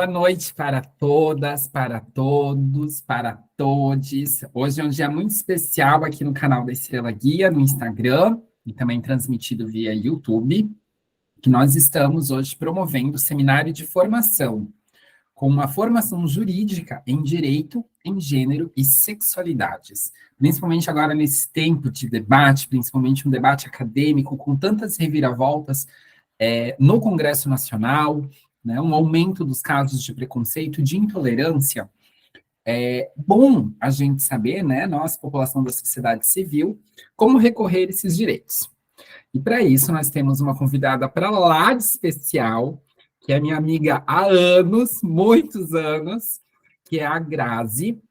Boa noite para todas, para todos, para todes. Hoje é um dia muito especial aqui no canal da Estrela Guia, no Instagram, e também transmitido via YouTube, que nós estamos hoje promovendo o seminário de formação, com uma formação jurídica em direito, em gênero e sexualidades. Principalmente agora nesse tempo de debate, principalmente um debate acadêmico, com tantas reviravoltas no Congresso Nacional, né, um aumento dos casos de preconceito, de intolerância. É bom a gente saber, né, nós, população da sociedade civil, como recorrer a esses direitos. E para isso nós temos uma convidada para lá de especial, que é minha amiga há anos, muitos anos, que é a Grazi.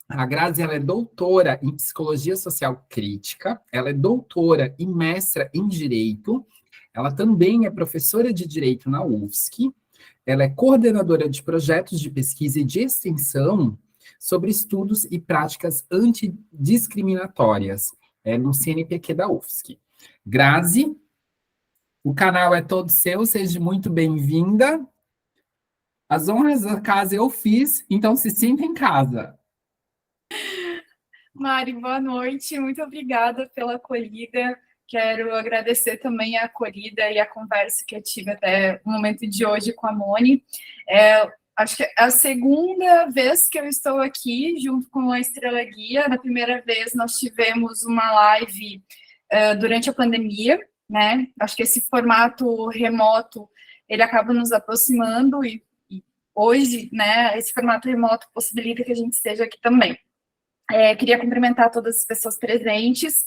A Grazi, ela é doutora em Psicologia Social Crítica, ela é doutora e mestra em Direito, ela também é professora de Direito na UFSC, ela é coordenadora de projetos de pesquisa e de extensão sobre estudos e práticas antidiscriminatórias, no CNPq da UFSC. Grazi, o canal é todo seu, seja muito bem-vinda. As honras da casa eu fiz, então se sinta em casa. Mari, boa noite, muito obrigada pela acolhida. Quero agradecer também a acolhida e a conversa que eu tive até o momento de hoje com a Moni. Acho que é a segunda vez que eu estou aqui junto com a Estrela Guia. Na primeira vez nós tivemos uma live durante a pandemia, né? Acho que esse formato remoto, ele acaba nos aproximando e hoje, né, esse formato remoto possibilita que a gente esteja aqui também. Queria cumprimentar todas as pessoas presentes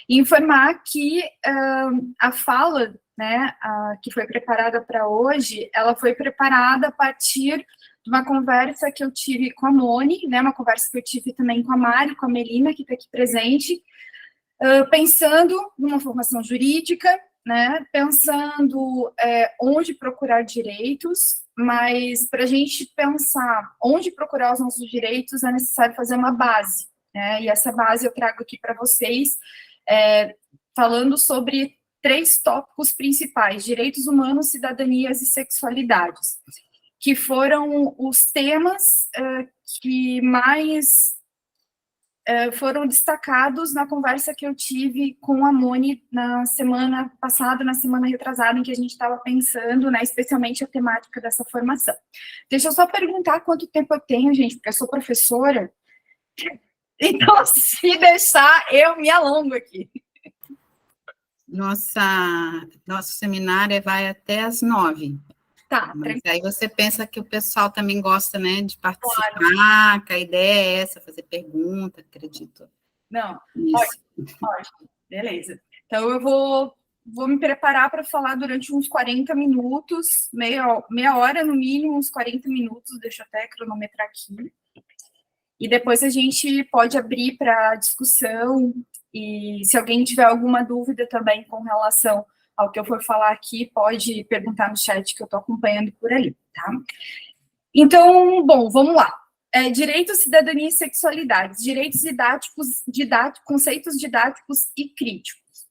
e informar que a fala, né, que foi preparada para hoje, ela foi preparada a partir de uma conversa que eu tive com a Moni, né, uma conversa que eu tive também com a Mari, com a Melina, que está aqui presente, pensando numa formação jurídica, né, pensando onde procurar direitos, mas para a gente pensar onde procurar os nossos direitos é necessário fazer uma base, né, e essa base eu trago aqui para vocês, falando sobre 3 tópicos principais: direitos humanos, cidadanias e sexualidades, que foram os temas que mais foram destacados na conversa que eu tive com a Moni na semana passada, na semana retrasada, em que a gente estava pensando, né, especialmente a temática dessa formação. Deixa eu só perguntar quanto tempo eu tenho, gente, porque eu sou professora, então, se deixar, eu me alongo aqui. Nosso seminário vai até às 9. Tá. Mas aí você pensa que o pessoal também gosta, né, de participar, claro. Que a ideia é essa, fazer pergunta, acredito. Não, ótimo, beleza. Então, eu vou me preparar para falar durante uns 40 minutos, meia hora no mínimo, uns 40 minutos, deixa eu até cronometrar aqui. E depois a gente pode abrir para discussão, e se alguém tiver alguma dúvida também com relação ao que eu for falar aqui, pode perguntar no chat que eu estou acompanhando por ali, tá? Então, bom, vamos lá. Direito, cidadania e sexualidade, direitos didáticos, conceitos didáticos e críticos.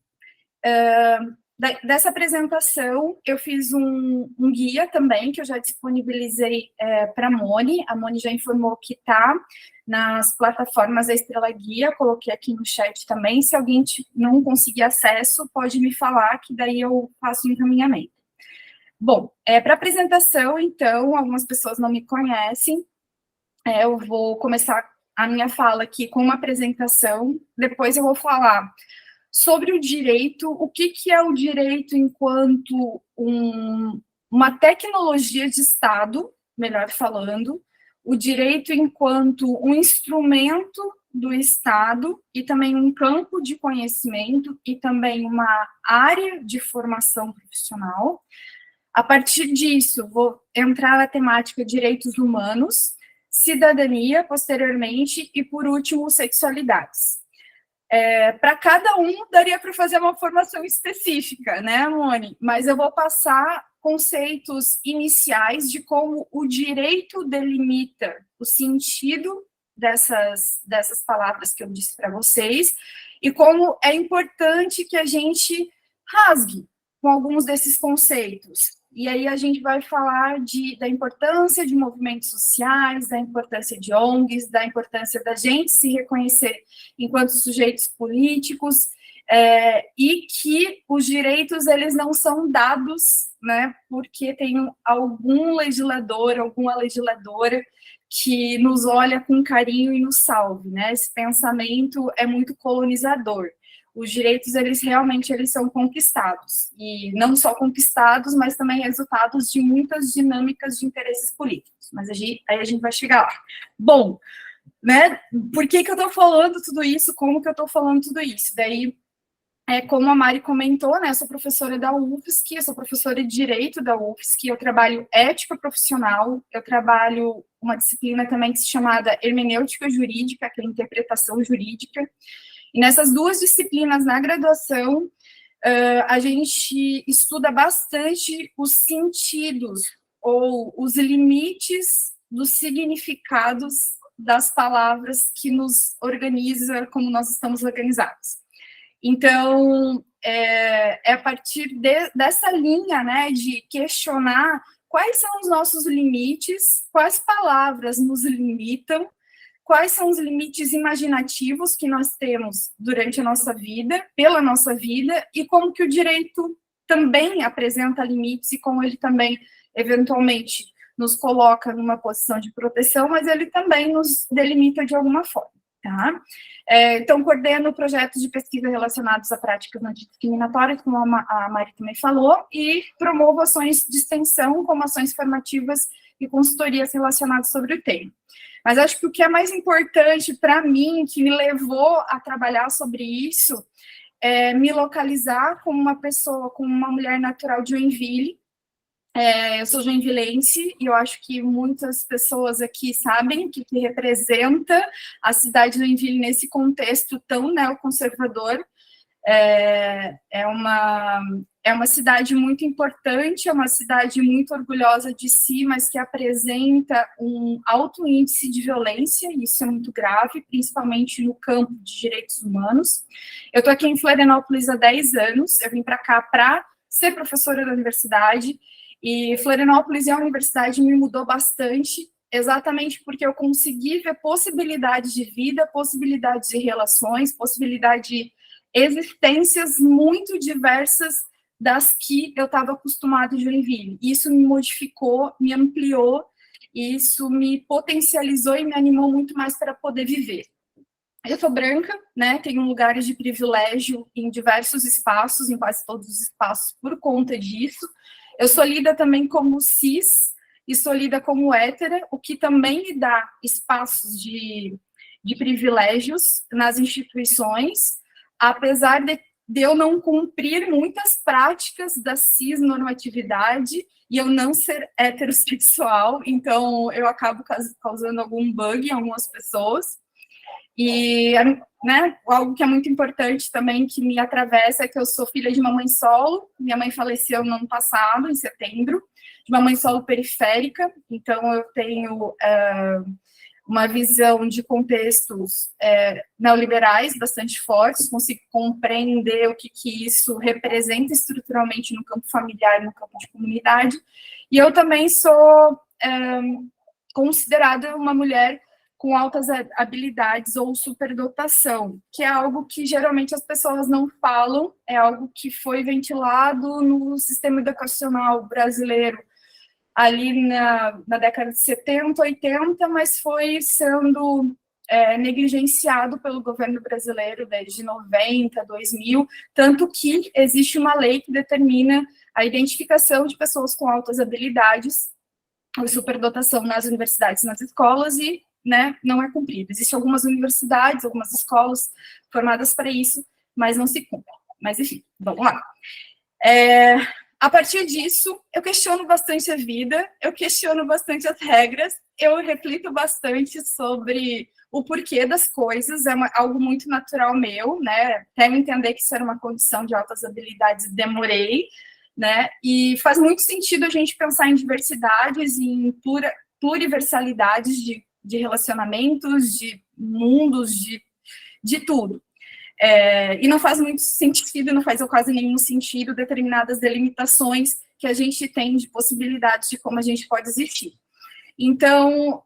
Dessa apresentação, eu fiz um guia também, que eu já disponibilizei para a Moni já informou que está nas plataformas da Estrela Guia, coloquei aqui no chat também, se alguém não conseguir acesso, pode me falar, que daí eu faço o encaminhamento. Bom, para a apresentação, então, algumas pessoas não me conhecem, eu vou começar a minha fala aqui com uma apresentação, depois eu vou falar sobre o direito, o que é o direito enquanto uma tecnologia de Estado, melhor falando, o direito enquanto um instrumento do Estado e também um campo de conhecimento e também uma área de formação profissional. A partir disso, vou entrar na temática direitos humanos, cidadania, posteriormente, e, por último, sexualidades. Para cada um, daria para fazer uma formação específica, né, Moni? Mas eu vou passar conceitos iniciais de como o direito delimita o sentido dessas palavras que eu disse para vocês, e como é importante que a gente rasgue com alguns desses conceitos, E aí a gente vai falar da importância de movimentos sociais, da importância de ONGs, da importância da gente se reconhecer enquanto sujeitos políticos, e que os direitos, eles não são dados, né, porque tem algum legislador, alguma legisladora que nos olha com carinho e nos salve, né? Esse pensamento é muito colonizador. Os direitos, eles são conquistados, e não só conquistados, mas também resultados de muitas dinâmicas de interesses políticos, mas aí a gente vai chegar lá. Bom, né, por que eu estou falando tudo isso, como que eu estou falando tudo isso? Daí, como a Mari comentou, né, eu sou professora da UFSC, eu sou professora de Direito da UFSC, eu trabalho ética profissional, eu trabalho uma disciplina também que se chama hermenêutica jurídica, que é interpretação jurídica. E nessas duas disciplinas na graduação, a gente estuda bastante os sentidos ou os limites dos significados das palavras que nos organiza como nós estamos organizados. Então, a partir dessa linha, né, de questionar quais são os nossos limites, quais palavras nos limitam, quais são os limites imaginativos que nós temos durante a nossa vida, pela nossa vida, e como que o direito também apresenta limites e como ele também, eventualmente, nos coloca numa posição de proteção, mas ele também nos delimita de alguma forma, tá? Então, coordeno projetos de pesquisa relacionados a práticas antidiscriminatórias, como a Mari também falou, e promovo ações de extensão, como ações formativas e consultorias relacionadas sobre o tema. Mas acho que o que é mais importante para mim, que me levou a trabalhar sobre isso, é me localizar como uma pessoa, como uma mulher natural de Joinville. Eu sou joinvilense e eu acho que muitas pessoas aqui sabem o que representa a cidade de Joinville nesse contexto tão neoconservador. É uma cidade muito importante, é uma cidade muito orgulhosa de si, mas que apresenta um alto índice de violência, e isso é muito grave, principalmente no campo de direitos humanos. Eu estou aqui em Florianópolis há 10 anos, eu vim para cá para ser professora da universidade, e Florianópolis e a universidade me mudou bastante, exatamente porque eu consegui ver possibilidades de vida, possibilidades de relações, possibilidade de existências muito diversas das que eu estava acostumada em Joinville. Isso me modificou, me ampliou, isso me potencializou e me animou muito mais para poder viver. Eu sou branca, né, tenho lugares de privilégio em diversos espaços, em quase todos os espaços, por conta disso. Eu sou lida também como cis e sou lida como hétera, o que também me dá espaços de privilégios nas instituições, apesar de eu não cumprir muitas práticas da cisnormatividade e eu não ser heterossexual, então eu acabo causando algum bug em algumas pessoas. E, né, algo que é muito importante também, que me atravessa, é que eu sou filha de uma mãe solo, minha mãe faleceu no ano passado, em setembro, de uma mãe solo periférica, então eu tenho uma visão de contextos neoliberais bastante fortes, consigo compreender o que isso representa estruturalmente no campo familiar, no campo de comunidade, e eu também sou considerada uma mulher com altas habilidades ou superdotação, que é algo que geralmente as pessoas não falam, é algo que foi ventilado no sistema educacional brasileiro ali na década de 70, 80, mas foi sendo negligenciado pelo governo brasileiro desde 90, 2000, tanto que existe uma lei que determina a identificação de pessoas com altas habilidades ou superdotação nas universidades, nas escolas, e, né, não é cumprido. Existem algumas universidades, algumas escolas formadas para isso, mas não se cumpre. Mas, enfim, vamos lá. A partir disso, eu questiono bastante a vida, eu questiono bastante as regras, eu reflito bastante sobre o porquê das coisas, algo muito natural meu, né? Até me entender que isso era uma condição de altas habilidades, demorei, né? E faz muito sentido a gente pensar em diversidades, em pluriversalidades de relacionamentos, de mundos, de tudo. E não faz muito sentido, não faz quase nenhum sentido determinadas delimitações que a gente tem de possibilidades de como a gente pode existir. Então,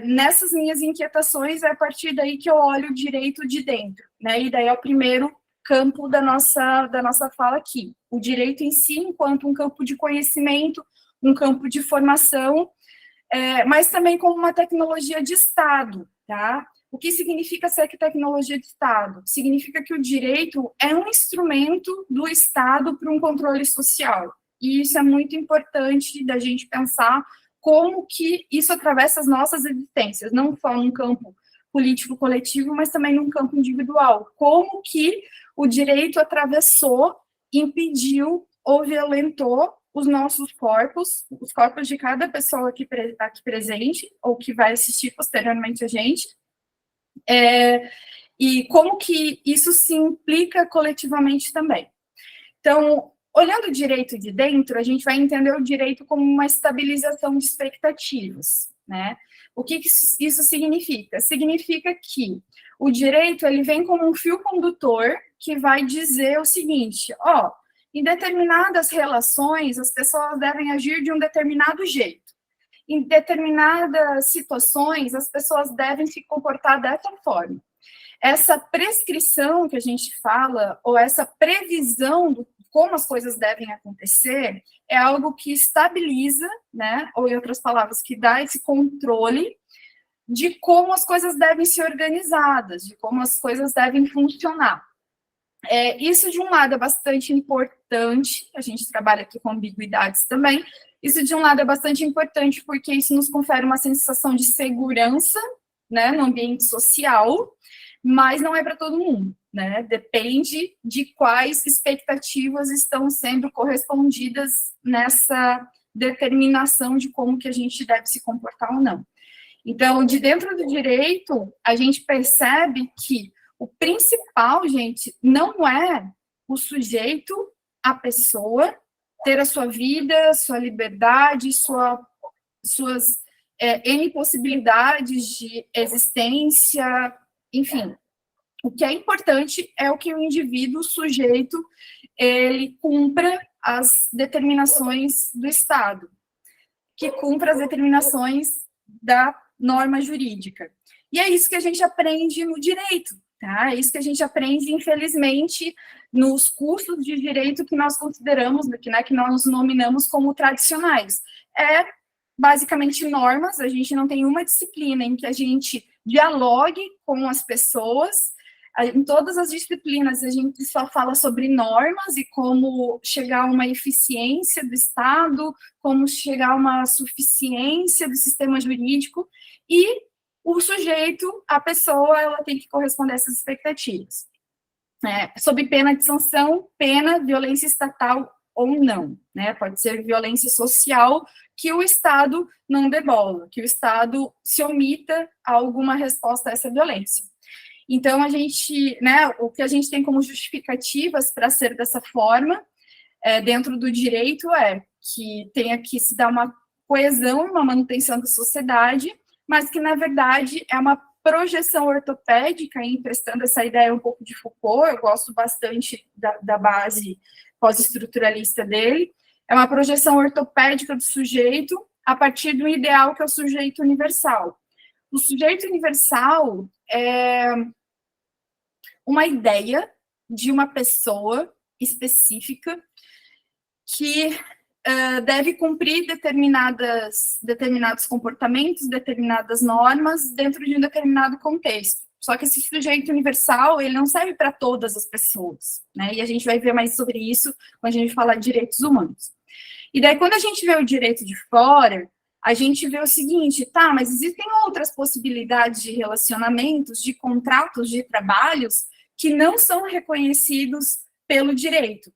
nessas minhas inquietações, é a partir daí que eu olho o direito de dentro, né? E daí é o primeiro campo da nossa fala aqui. O direito em si, enquanto um campo de conhecimento, um campo de formação, mas também como uma tecnologia de Estado, tá? O que significa ser tecnologia de Estado? Significa que o direito é um instrumento do Estado para um controle social. E isso é muito importante da gente pensar como que isso atravessa as nossas existências, não só num campo político coletivo, mas também num campo individual. Como que o direito atravessou, impediu ou violentou os nossos corpos, os corpos de cada pessoa aqui presente, ou que vai assistir posteriormente a gente, e como que isso se implica coletivamente também. Então, olhando o direito de dentro, a gente vai entender o direito como uma estabilização de expectativas, né? O que isso significa? Significa que o direito, ele vem como um fio condutor que vai dizer o seguinte, em determinadas relações, as pessoas devem agir de um determinado jeito. Em determinadas situações, as pessoas devem se comportar dessa forma. Essa prescrição que a gente fala, ou essa previsão de como as coisas devem acontecer, é algo que estabiliza, né, ou em outras palavras, que dá esse controle de como as coisas devem ser organizadas, de como as coisas devem funcionar. Isso, de um lado, é bastante importante, a gente trabalha aqui com ambiguidades também, isso, de um lado, é bastante importante porque isso nos confere uma sensação de segurança, né, no ambiente social, mas não é para todo mundo, né, depende de quais expectativas estão sendo correspondidas nessa determinação de como que a gente deve se comportar ou não. Então, de dentro do direito, a gente percebe que o principal, gente, não é o sujeito, a pessoa, ter a sua vida, sua liberdade, suas N possibilidades de existência, enfim. O que é importante é o que o indivíduo, o sujeito, ele cumpra as determinações do Estado, que cumpra as determinações da norma jurídica. E é isso que a gente aprende no direito, tá? É isso que a gente aprende, infelizmente, nos cursos de direito que nós consideramos, que nós nominamos como tradicionais. Basicamente normas, a gente não tem uma disciplina em que a gente dialogue com as pessoas. Em todas as disciplinas, a gente só fala sobre normas e como chegar a uma eficiência do Estado, como chegar a uma suficiência do sistema jurídico, e o sujeito, a pessoa, ela tem que corresponder a essas expectativas. Sob pena de sanção, pena, violência estatal ou não, né? Pode ser violência social que o Estado não dê bola, que o Estado se omita a alguma resposta a essa violência. Então, a gente, né, o que a gente tem como justificativas para ser dessa forma, dentro do direito, que tenha que se dar uma coesão, uma manutenção da sociedade, mas que, na verdade, é uma projeção ortopédica, emprestando essa ideia um pouco de Foucault, eu gosto bastante da base pós-estruturalista dele, é uma projeção ortopédica do sujeito a partir do ideal que é o sujeito universal. O sujeito universal é uma ideia de uma pessoa específica que deve cumprir determinados comportamentos, determinadas normas dentro de um determinado contexto. Só que esse sujeito universal, ele não serve para todas as pessoas, né? E a gente vai ver mais sobre isso quando a gente falar de direitos humanos. E daí, quando a gente vê o direito de fora, a gente vê o seguinte, tá, mas existem outras possibilidades de relacionamentos, de contratos, de trabalhos que não são reconhecidos pelo direito.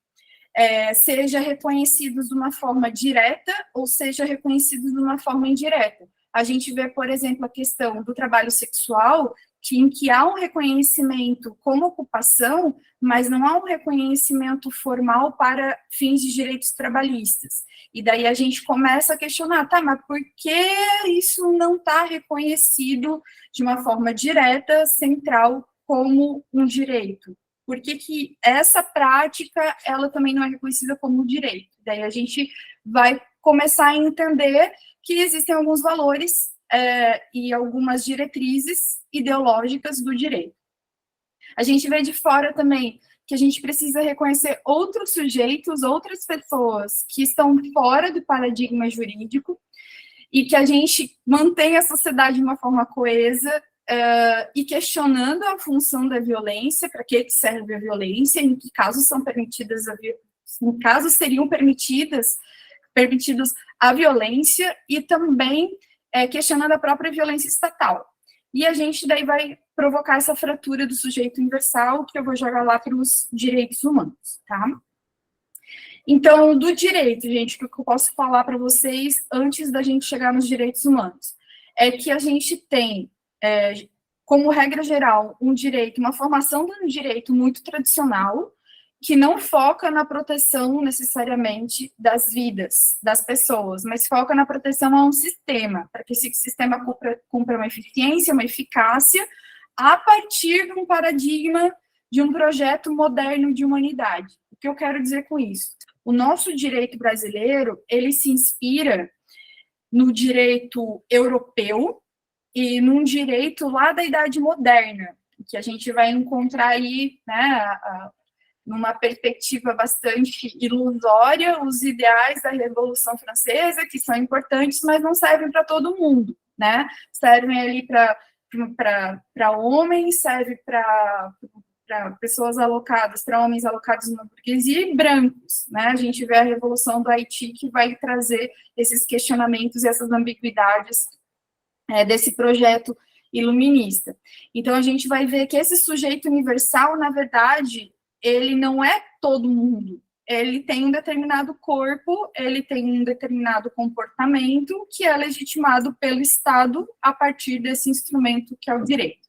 Seja reconhecidos de uma forma direta ou seja reconhecidos de uma forma indireta. A gente vê, por exemplo, a questão do trabalho sexual, em que há um reconhecimento como ocupação, mas não há um reconhecimento formal para fins de direitos trabalhistas. E daí a gente começa a questionar, tá, mas por que isso não está reconhecido de uma forma direta, central, como um direito, por que essa prática, ela também não é reconhecida como direito. Daí a gente vai começar a entender que existem alguns valores e algumas diretrizes ideológicas do direito. A gente vê de fora também que a gente precisa reconhecer outros sujeitos, outras pessoas que estão fora do paradigma jurídico, e que a gente mantenha a sociedade de uma forma coesa e questionando a função da violência, para que serve a violência, em que casos são permitidas, em casos seriam permitidos a violência, e também questionando a própria violência estatal. E a gente daí vai provocar essa fratura do sujeito universal, que eu vou jogar lá para os direitos humanos, tá? Então, do direito, gente, o que eu posso falar para vocês antes da gente chegar nos direitos humanos? É que a gente tem, como regra geral, uma formação de um direito muito tradicional, que não foca na proteção necessariamente das vidas das pessoas, mas foca na proteção a um sistema, para que esse sistema cumpra uma eficiência, uma eficácia, a partir de um paradigma, de um projeto moderno de humanidade. O que eu quero dizer com isso? O nosso direito brasileiro, ele se inspira no direito europeu e num direito lá da Idade Moderna, que a gente vai encontrar aí, né, numa perspectiva bastante ilusória, os ideais da Revolução Francesa, que são importantes, mas não servem para todo mundo, né? Servem ali para homens, serve para pessoas alocadas, para homens alocados na burguesia e brancos, né? A gente vê a Revolução do Haiti, que vai trazer esses questionamentos e essas ambiguidades desse projeto iluminista. Então, a gente vai ver que esse sujeito universal, na verdade, ele não é todo mundo. Ele tem um determinado corpo, ele tem um determinado comportamento que é legitimado pelo Estado a partir desse instrumento que é o direito.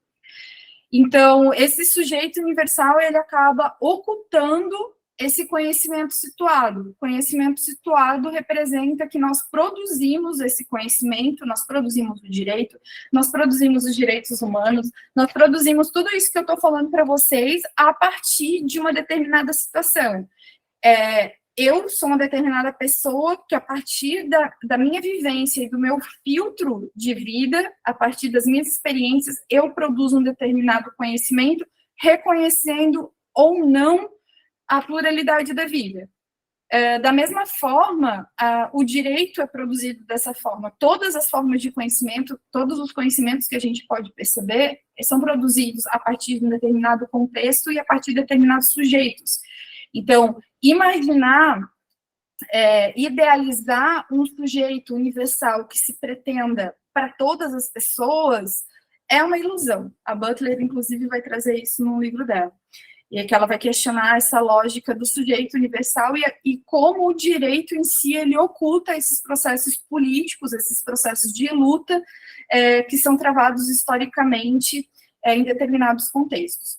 Então, esse sujeito universal, ele acaba ocultando esse conhecimento situado. O conhecimento situado representa que nós produzimos esse conhecimento, nós produzimos o direito, nós produzimos os direitos humanos, nós produzimos tudo isso que eu estou falando para vocês a partir de uma determinada situação. Eu sou uma determinada pessoa que, a partir da minha vivência e do meu filtro de vida, a partir das minhas experiências, eu produzo um determinado conhecimento, reconhecendo ou não a pluralidade da vida. Da mesma forma, o direito é produzido dessa forma. Todas as formas de conhecimento, todos os conhecimentos que a gente pode perceber, são produzidos a partir de um determinado contexto e a partir de determinados sujeitos. Então, imaginar, idealizar um sujeito universal que se pretenda para todas as pessoas é uma ilusão. A Butler, inclusive, vai trazer isso no livro dela. E é que ela vai questionar essa lógica do sujeito universal e como o direito em si, ele oculta esses processos políticos, esses processos de luta que são travados historicamente em determinados contextos.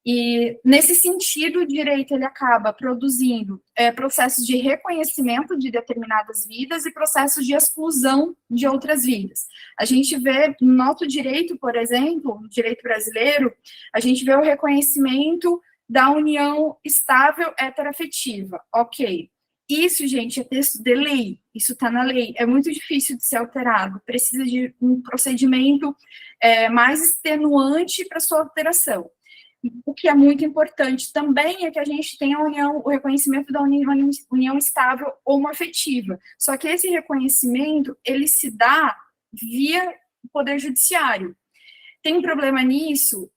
E, nesse sentido, o direito ele acaba produzindo processos de reconhecimento de determinadas vidas e processos de exclusão de outras vidas. A gente vê no nosso direito, por exemplo, no direito brasileiro, a gente vê o reconhecimento da união estável heteroafetiva. Ok. Isso, gente, é texto de lei, isso está na lei, é muito difícil de ser alterado, precisa de um procedimento mais extenuante para sua alteração. O que é muito importante também é que a gente tenha o reconhecimento da união estável homoafetiva. Só que esse reconhecimento, ele se dá via poder judiciário. Tem problema nisso?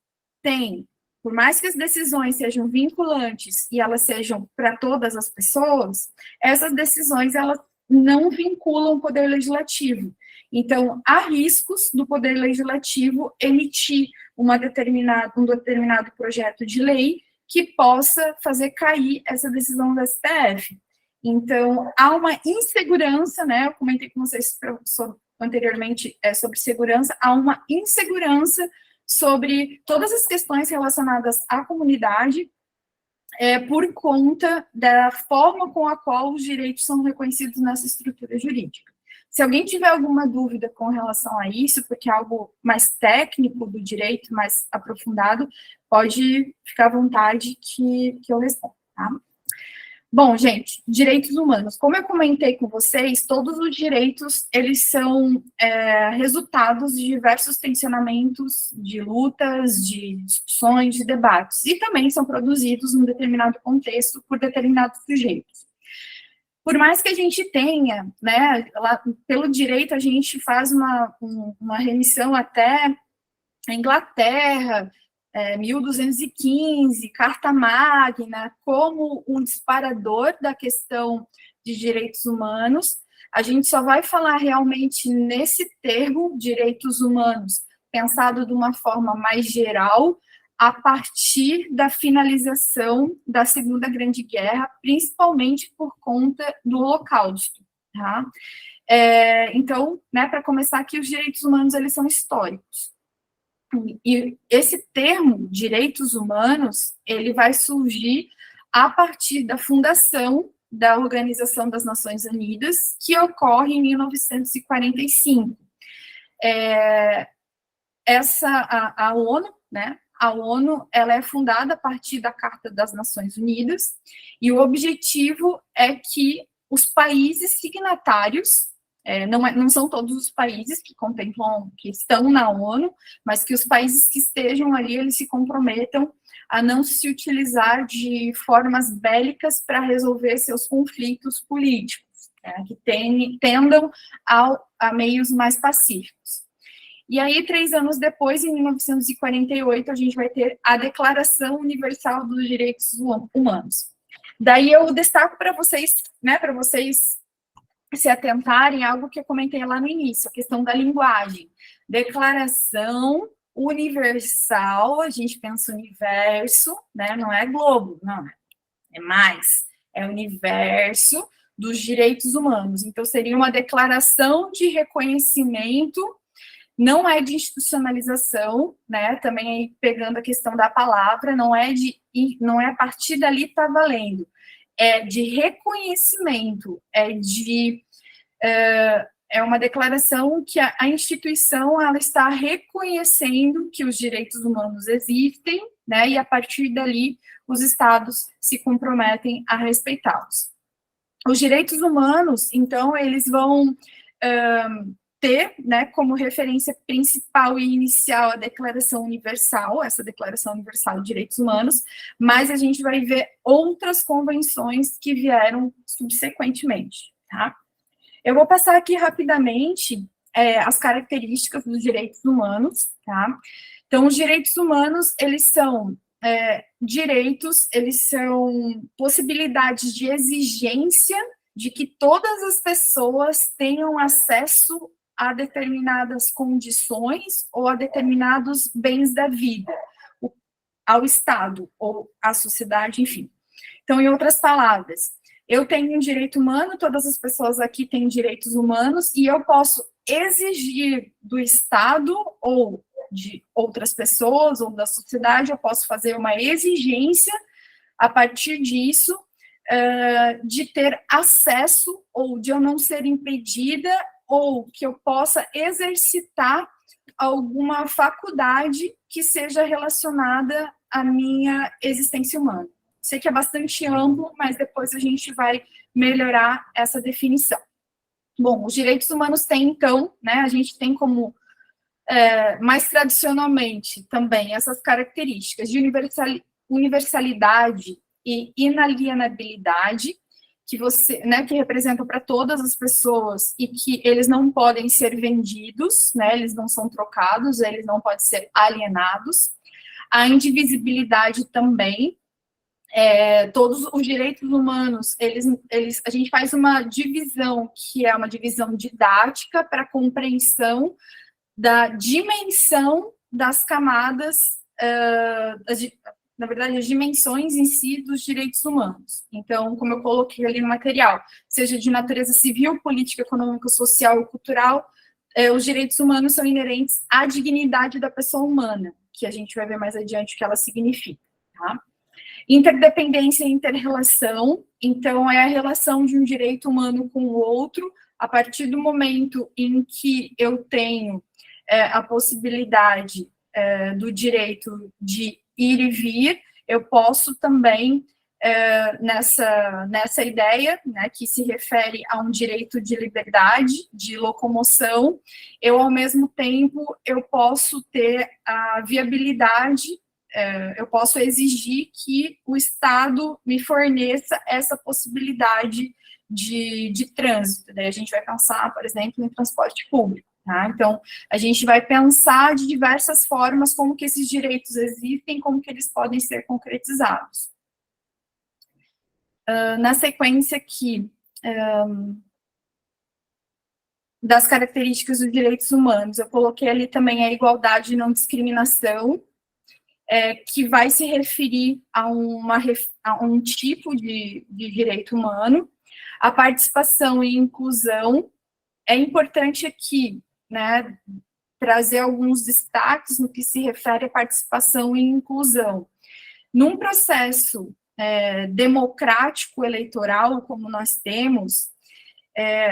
Tem. Por mais que as decisões sejam vinculantes e elas sejam para todas as pessoas, essas decisões, elas não vinculam o poder legislativo. Então, há riscos do poder legislativo emitir um determinado projeto de lei que possa fazer cair essa decisão do STF. Então, há uma insegurança, né? Eu comentei com vocês anteriormente sobre segurança, há uma insegurança sobre todas as questões relacionadas à comunidade, por conta da forma com a qual os direitos são reconhecidos nessa estrutura jurídica. Se alguém tiver alguma dúvida com relação a isso, porque é algo mais técnico do direito, mais aprofundado, pode ficar à vontade que eu respondo, tá? Bom, gente, direitos humanos. Como eu comentei com vocês, todos os direitos, eles são resultados de diversos tensionamentos, de lutas, de discussões, de debates, e também são produzidos num determinado contexto por determinados sujeitos. Por mais que a gente tenha, né, lá, pelo direito a gente faz uma remissão até a Inglaterra, 1215, Carta Magna, como um disparador da questão de direitos humanos. A gente só vai falar realmente nesse termo, direitos humanos, pensado de uma forma mais geral, a partir da finalização da Segunda Grande Guerra, principalmente por conta do Holocausto, tá? Então, né, para começar aqui, os direitos humanos, eles são históricos. E esse termo, direitos humanos, ele vai surgir a partir da fundação da Organização das Nações Unidas, que ocorre em 1945. A ONU, né? A ONU, ela é fundada a partir da Carta das Nações Unidas, e o objetivo é que os países signatários, não são todos os países que contemplam, que estão na ONU, mas que os países que estejam ali, eles se comprometam a não se utilizar de formas bélicas para resolver seus conflitos políticos, que tendam a meios mais pacíficos. E aí, 3 anos depois, em 1948, a gente vai ter a Declaração Universal dos Direitos Humanos. Daí eu destaco para vocês, né, para vocês se atentarem a algo que eu comentei lá no início, a questão da linguagem. Declaração Universal, a gente pensa universo, né, não é globo, não, é mais, é universo dos direitos humanos. Então, seria uma declaração de reconhecimento, não é de institucionalização, né? Também aí pegando a questão da palavra, não é a partir dali está valendo, é de reconhecimento, é uma declaração que a instituição ela está reconhecendo que os direitos humanos existem, né? E a partir dali os estados se comprometem a respeitá-los. Os direitos humanos, então, eles vão ter, né, como referência principal e inicial a Declaração Universal, essa Declaração Universal de Direitos Humanos, mas a gente vai ver outras convenções que vieram subsequentemente, tá? Eu vou passar aqui rapidamente as características dos direitos humanos, tá? Então, os direitos humanos, eles são direitos, eles são possibilidades de exigência de que todas as pessoas tenham acesso a determinadas condições ou a determinados bens da vida, ao Estado ou à sociedade, enfim. Então, em outras palavras, eu tenho um direito humano, todas as pessoas aqui têm direitos humanos, e eu posso exigir do Estado ou de outras pessoas ou da sociedade, eu posso fazer uma exigência a partir disso, de ter acesso ou de eu não ser impedida ou que eu possa exercitar alguma faculdade que seja relacionada à minha existência humana. Sei que é bastante amplo, mas depois a gente vai melhorar essa definição. Bom, os direitos humanos têm, então, né, a gente tem como, mais tradicionalmente também, essas características de universalidade e inalienabilidade, que representam para todas as pessoas e que eles não podem ser vendidos, né, eles não são trocados, eles não podem ser alienados. A indivisibilidade também, todos os direitos humanos, a gente faz uma divisão, que é uma divisão didática para compreensão da dimensão das camadas, na verdade, as dimensões em si dos direitos humanos. Então, como eu coloquei ali no material, seja de natureza civil, política, econômica, social ou cultural, os direitos humanos são inerentes à dignidade da pessoa humana, que a gente vai ver mais adiante o que ela significa, tá? Interdependência e inter-relação, então, é a relação de um direito humano com o outro, a partir do momento em que eu tenho a possibilidade do direito de ir e vir, eu posso também, nessa ideia, né, que se refere a um direito de liberdade, de locomoção, eu, ao mesmo tempo, eu posso ter a viabilidade, eu posso exigir que o Estado me forneça essa possibilidade de trânsito. Daí a gente vai pensar, por exemplo, em transporte público. Tá? Então, a gente vai pensar de diversas formas como que esses direitos existem, como que eles podem ser concretizados. Na sequência aqui, das características dos direitos humanos, eu coloquei ali também a igualdade e não discriminação, que vai se referir a um tipo de direito humano. A participação e inclusão, é importante aqui, né, trazer alguns destaques no que se refere à participação e inclusão. Num processo democrático eleitoral, como nós temos,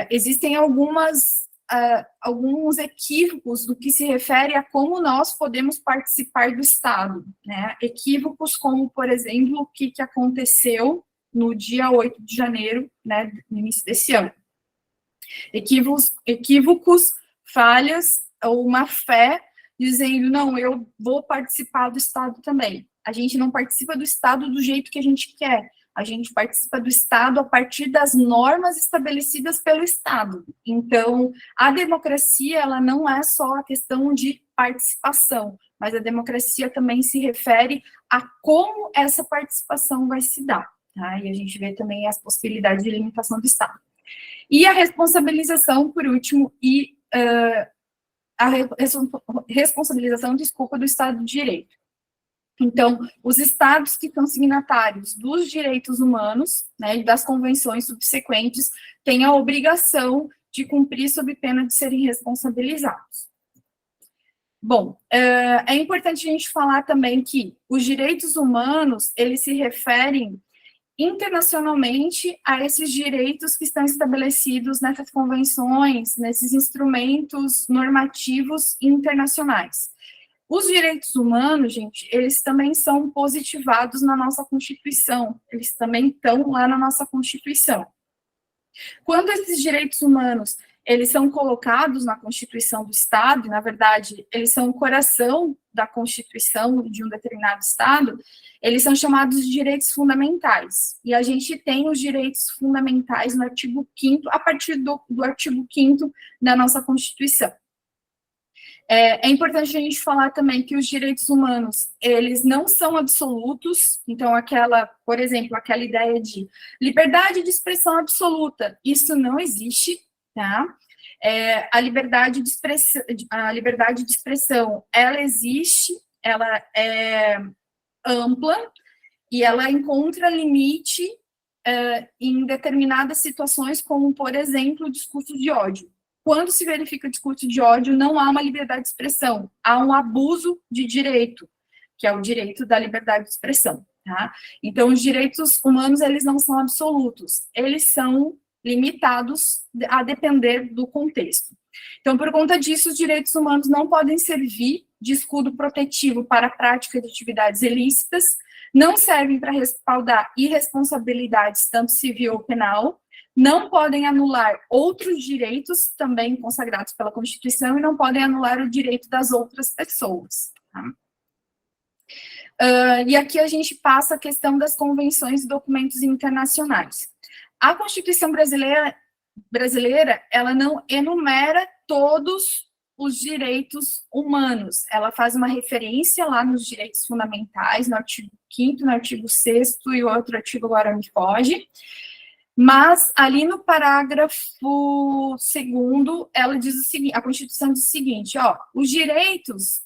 existem alguns equívocos do que se refere a como nós podemos participar do Estado, né? Equívocos como, por exemplo, o que aconteceu no dia 8 de janeiro, né, no início desse ano. Equívocos, falhas, ou uma fé, dizendo, não, eu vou participar do Estado também. A gente não participa do Estado do jeito que a gente quer, a gente participa do Estado a partir das normas estabelecidas pelo Estado. Então, a democracia, ela não é só a questão de participação, mas a democracia também se refere a como essa participação vai se dar. Tá? E a gente vê também as possibilidades de limitação do Estado. E a responsabilização, por último, e a responsabilização, desculpa, do Estado de Direito. Então, os estados que são signatários dos direitos humanos, né, e das convenções subsequentes, têm a obrigação de cumprir sob pena de serem responsabilizados. Bom, é importante a gente falar também que os direitos humanos, eles se referem internacionalmente a esses direitos que estão estabelecidos nessas convenções, nesses instrumentos normativos internacionais. Os direitos humanos, gente, eles também são positivados na nossa Constituição, eles também estão lá na nossa Constituição. Quando esses direitos humanos, eles são colocados na Constituição do Estado, e, na verdade, eles são o coração da Constituição de um determinado Estado, eles são chamados de direitos fundamentais. E a gente tem os direitos fundamentais no artigo 5º, a partir do artigo 5º da nossa Constituição. É importante a gente falar também que os direitos humanos, eles não são absolutos, então por exemplo, aquela ideia de liberdade de expressão absoluta, isso não existe, tá? A liberdade de expressão, ela existe, ela é ampla, e ela encontra limite em determinadas situações, como, por exemplo, o discurso de ódio. Quando se verifica o discurso de ódio, não há uma liberdade de expressão, há um abuso de direito, que é o direito da liberdade de expressão. Tá? Então, os direitos humanos, eles não são absolutos, eles são limitados a depender do contexto. Então, por conta disso, os direitos humanos não podem servir de escudo protetivo para a prática de atividades ilícitas, não servem para respaldar irresponsabilidades, tanto civil ou penal, não podem anular outros direitos também consagrados pela Constituição e não podem anular o direito das outras pessoas. Tá? E aqui a gente passa a questão das convenções e documentos internacionais. A Constituição brasileira, ela não enumera todos os direitos humanos. Ela faz uma referência lá nos direitos fundamentais, no artigo 5º, no artigo 6º e outro artigo agora me foge. Mas, ali no parágrafo 2º, ela diz o seguinte, a Constituição diz o seguinte, os direitos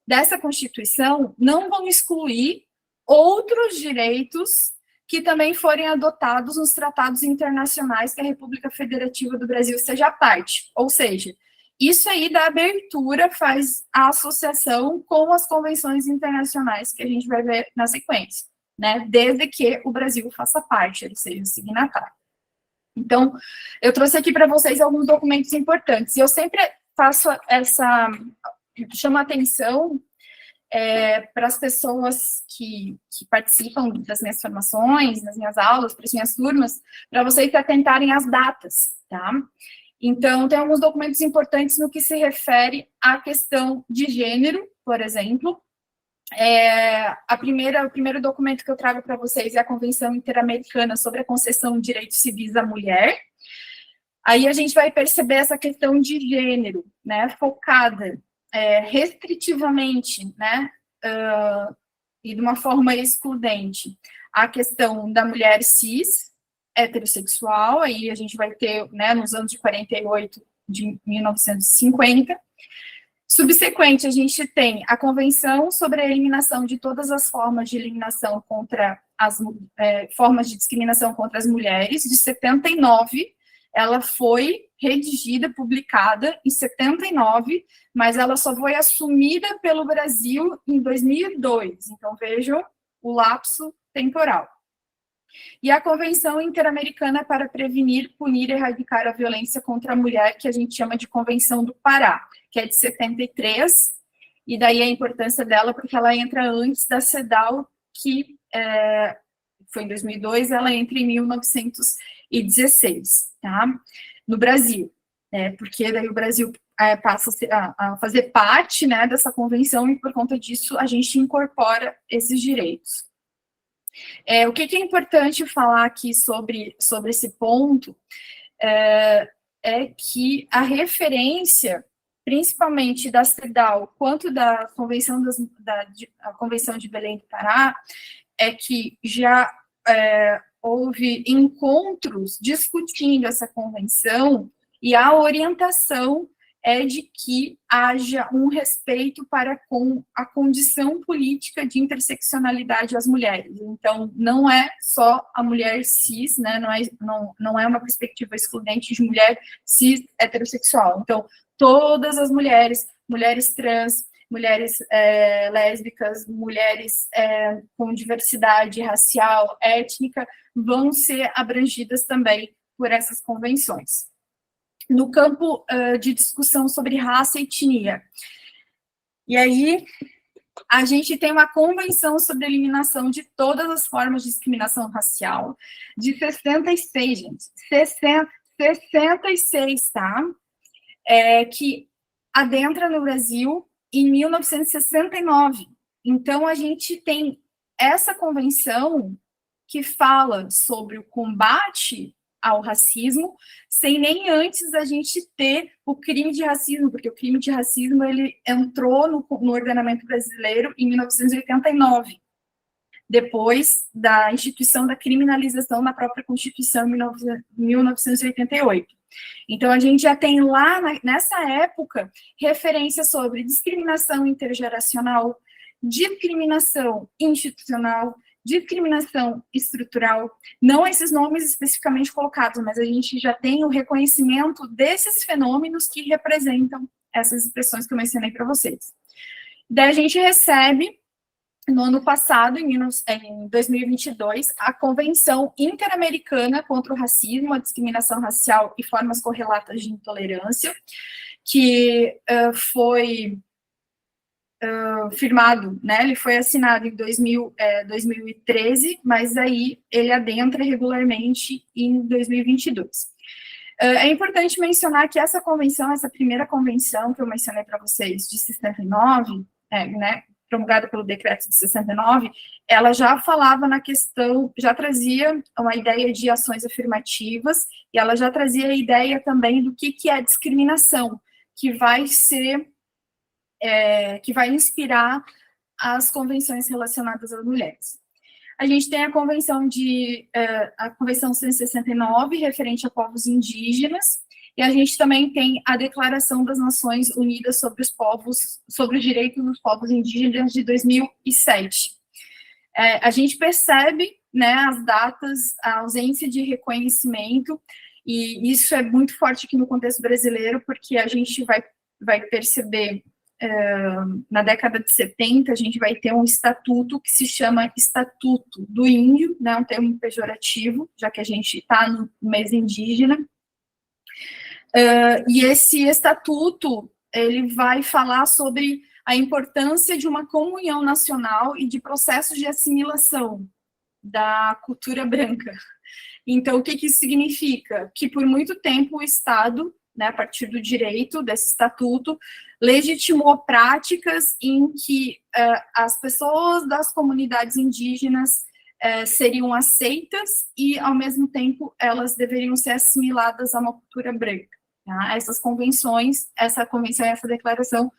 dessa Constituição não vão excluir outros direitos que também forem adotados nos tratados internacionais que a República Federativa do Brasil seja parte. Ou seja, isso aí da abertura faz a associação com as convenções internacionais que a gente vai ver na sequência, né? Desde que o Brasil faça parte, ele seja signatário. Então, eu trouxe aqui para vocês alguns documentos importantes. E eu sempre faço chamo a atenção para as pessoas que participam das minhas formações, das minhas aulas, para as minhas turmas, para vocês se atentarem às datas, tá? Então, tem alguns documentos importantes no que se refere à questão de gênero, por exemplo. O primeiro documento que eu trago para vocês é a Convenção Interamericana sobre a Concessão de Direitos Civis à Mulher. Aí a gente vai perceber essa questão de gênero, né, focada restritivamente, né, e de uma forma excludente, a questão da mulher cis, heterossexual, aí a gente vai ter, né, nos anos de 48, de 1950. Subsequente, a gente tem a Convenção sobre a Eliminação de todas as formas de eliminação contra formas de discriminação contra as mulheres, de 79. Ela foi redigida, publicada em 79, mas ela só foi assumida pelo Brasil em 2002. Então, vejam o lapso temporal. E a Convenção Interamericana para Prevenir, Punir e Erradicar a Violência contra a Mulher, que a gente chama de Convenção do Pará, que é de 73, e daí a importância dela, porque ela entra antes da CEDAW, que foi em 2002, ela entra em 1916, tá? No Brasil, porque daí o Brasil passa a fazer parte, né, dessa convenção, e por conta disso a gente incorpora esses direitos. O que é importante falar aqui sobre esse ponto é que a referência, principalmente da CEDAW, quanto da Convenção, a Convenção de Belém do Pará, é que já houve encontros discutindo essa convenção, e a orientação é de que haja um respeito para com a condição política de interseccionalidade às mulheres. Então, não é só a mulher cis, né, não é uma perspectiva excludente de mulher cis heterossexual. Então, todas as mulheres trans, mulheres lésbicas, mulheres com diversidade racial, étnica, vão ser abrangidas também por essas convenções. No campo de discussão sobre raça e etnia. E aí, a gente tem uma convenção sobre a eliminação de todas as formas de discriminação racial, de 66, gente. 66, tá? Que adentra no Brasil em 1969. Então, a gente tem essa convenção que fala sobre o combate ao racismo, sem nem antes a gente ter o crime de racismo, porque o crime de racismo ele entrou no ordenamento brasileiro em 1989, depois da instituição da criminalização na própria Constituição em 1988. Então, a gente já tem lá, nessa época, referências sobre discriminação intergeracional, discriminação institucional, discriminação estrutural, não esses nomes especificamente colocados, mas a gente já tem o reconhecimento desses fenômenos que representam essas expressões que eu mencionei para vocês. Daí a gente recebe, no ano passado, em 2022, a Convenção Interamericana contra o Racismo, a Discriminação Racial e Formas Correlatas de Intolerância, que foi firmado, né, ele foi assinado em 2013, mas aí ele adentra regularmente em 2022. É importante mencionar que essa convenção, essa primeira convenção que eu mencionei para vocês, de 69, né, promulgada pelo decreto de 69, ela já falava na questão, já trazia uma ideia de ações afirmativas, e ela já trazia a ideia também do que é discriminação, que vai ser que vai inspirar as convenções relacionadas às mulheres. A gente tem a Convenção 169, referente a povos indígenas, e a gente também tem a Declaração das Nações Unidas sobre os Direitos dos Povos Indígenas de 2007. A gente percebe, né, as datas, a ausência de reconhecimento, e isso é muito forte aqui no contexto brasileiro, porque a gente vai perceber na década de 70, a gente vai ter um estatuto que se chama Estatuto do Índio, né, um termo pejorativo, já que a gente está no mês indígena. E esse estatuto, ele vai falar sobre a importância de uma comunhão nacional e de processos de assimilação da cultura branca. Então, o que isso significa? Que por muito tempo o Estado, né, a partir do direito desse estatuto, legitimou práticas em que as pessoas das comunidades indígenas seriam aceitas e, ao mesmo tempo, elas deveriam ser assimiladas a uma cultura branca. Tá? Essas convenções, essa convenção e essa declaração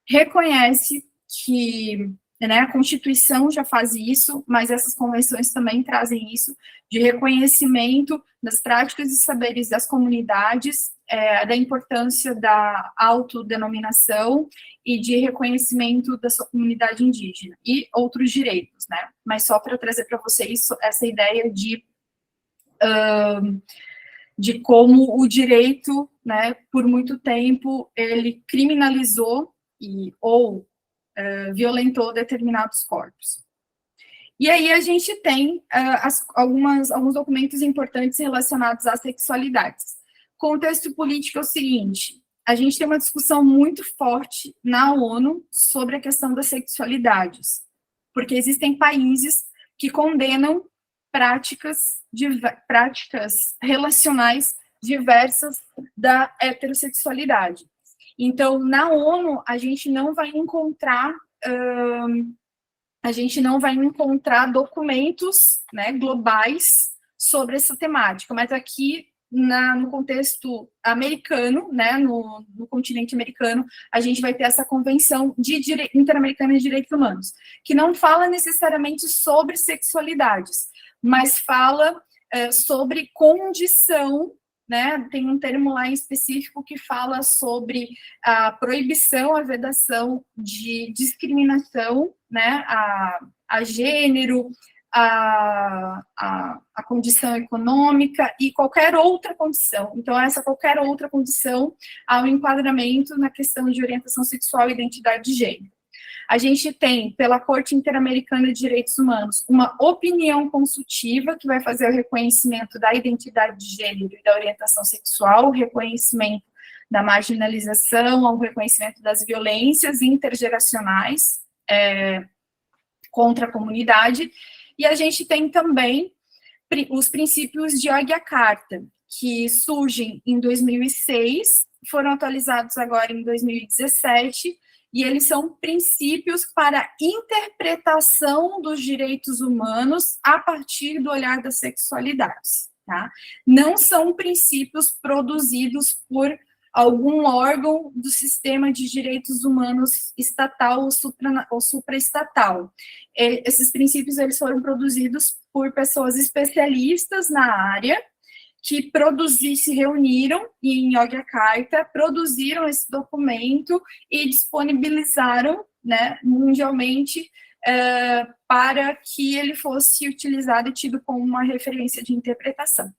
reconhece que, né, a Constituição já faz isso, mas essas convenções também trazem isso, de reconhecimento das práticas e saberes das comunidades, da importância da autodenominação e de reconhecimento da sua comunidade indígena, e outros direitos, né? Mas só para trazer para vocês essa ideia de como o direito, né, por muito tempo, ele criminalizou ou violentou determinados corpos. E aí a gente tem alguns documentos importantes relacionados às sexualidades. Contexto político é o seguinte: a gente tem uma discussão muito forte na ONU sobre a questão das sexualidades, porque existem países que condenam práticas relacionais diversas da heterossexualidade. Então, na ONU, a gente não vai encontrar documentos, né, globais sobre essa temática, mas aqui no contexto americano, né, no continente americano, a gente vai ter essa Convenção Interamericana de Direitos Humanos, que não fala necessariamente sobre sexualidades, mas fala sobre condição, né, tem um termo lá em específico que fala sobre a proibição, a vedação de discriminação, né, a gênero, a condição econômica e qualquer outra condição. Então, essa qualquer outra condição há um enquadramento na questão de orientação sexual e identidade de gênero. A gente tem, pela Corte Interamericana de Direitos Humanos, uma opinião consultiva que vai fazer o reconhecimento da identidade de gênero e da orientação sexual, o reconhecimento da marginalização, o reconhecimento das violências intergeracionais contra a comunidade. E a gente tem também os princípios de Yogyakarta, que surgem em 2006, foram atualizados agora em 2017, e eles são princípios para interpretação dos direitos humanos a partir do olhar das sexualidades, tá? Não são princípios produzidos por algum órgão do sistema de direitos humanos estatal ou supraestatal. Esses princípios eles foram produzidos por pessoas especialistas na área, que se reuniram em Yogyakarta, produziram esse documento e disponibilizaram, né, mundialmente para que ele fosse utilizado e tido como uma referência de interpretação.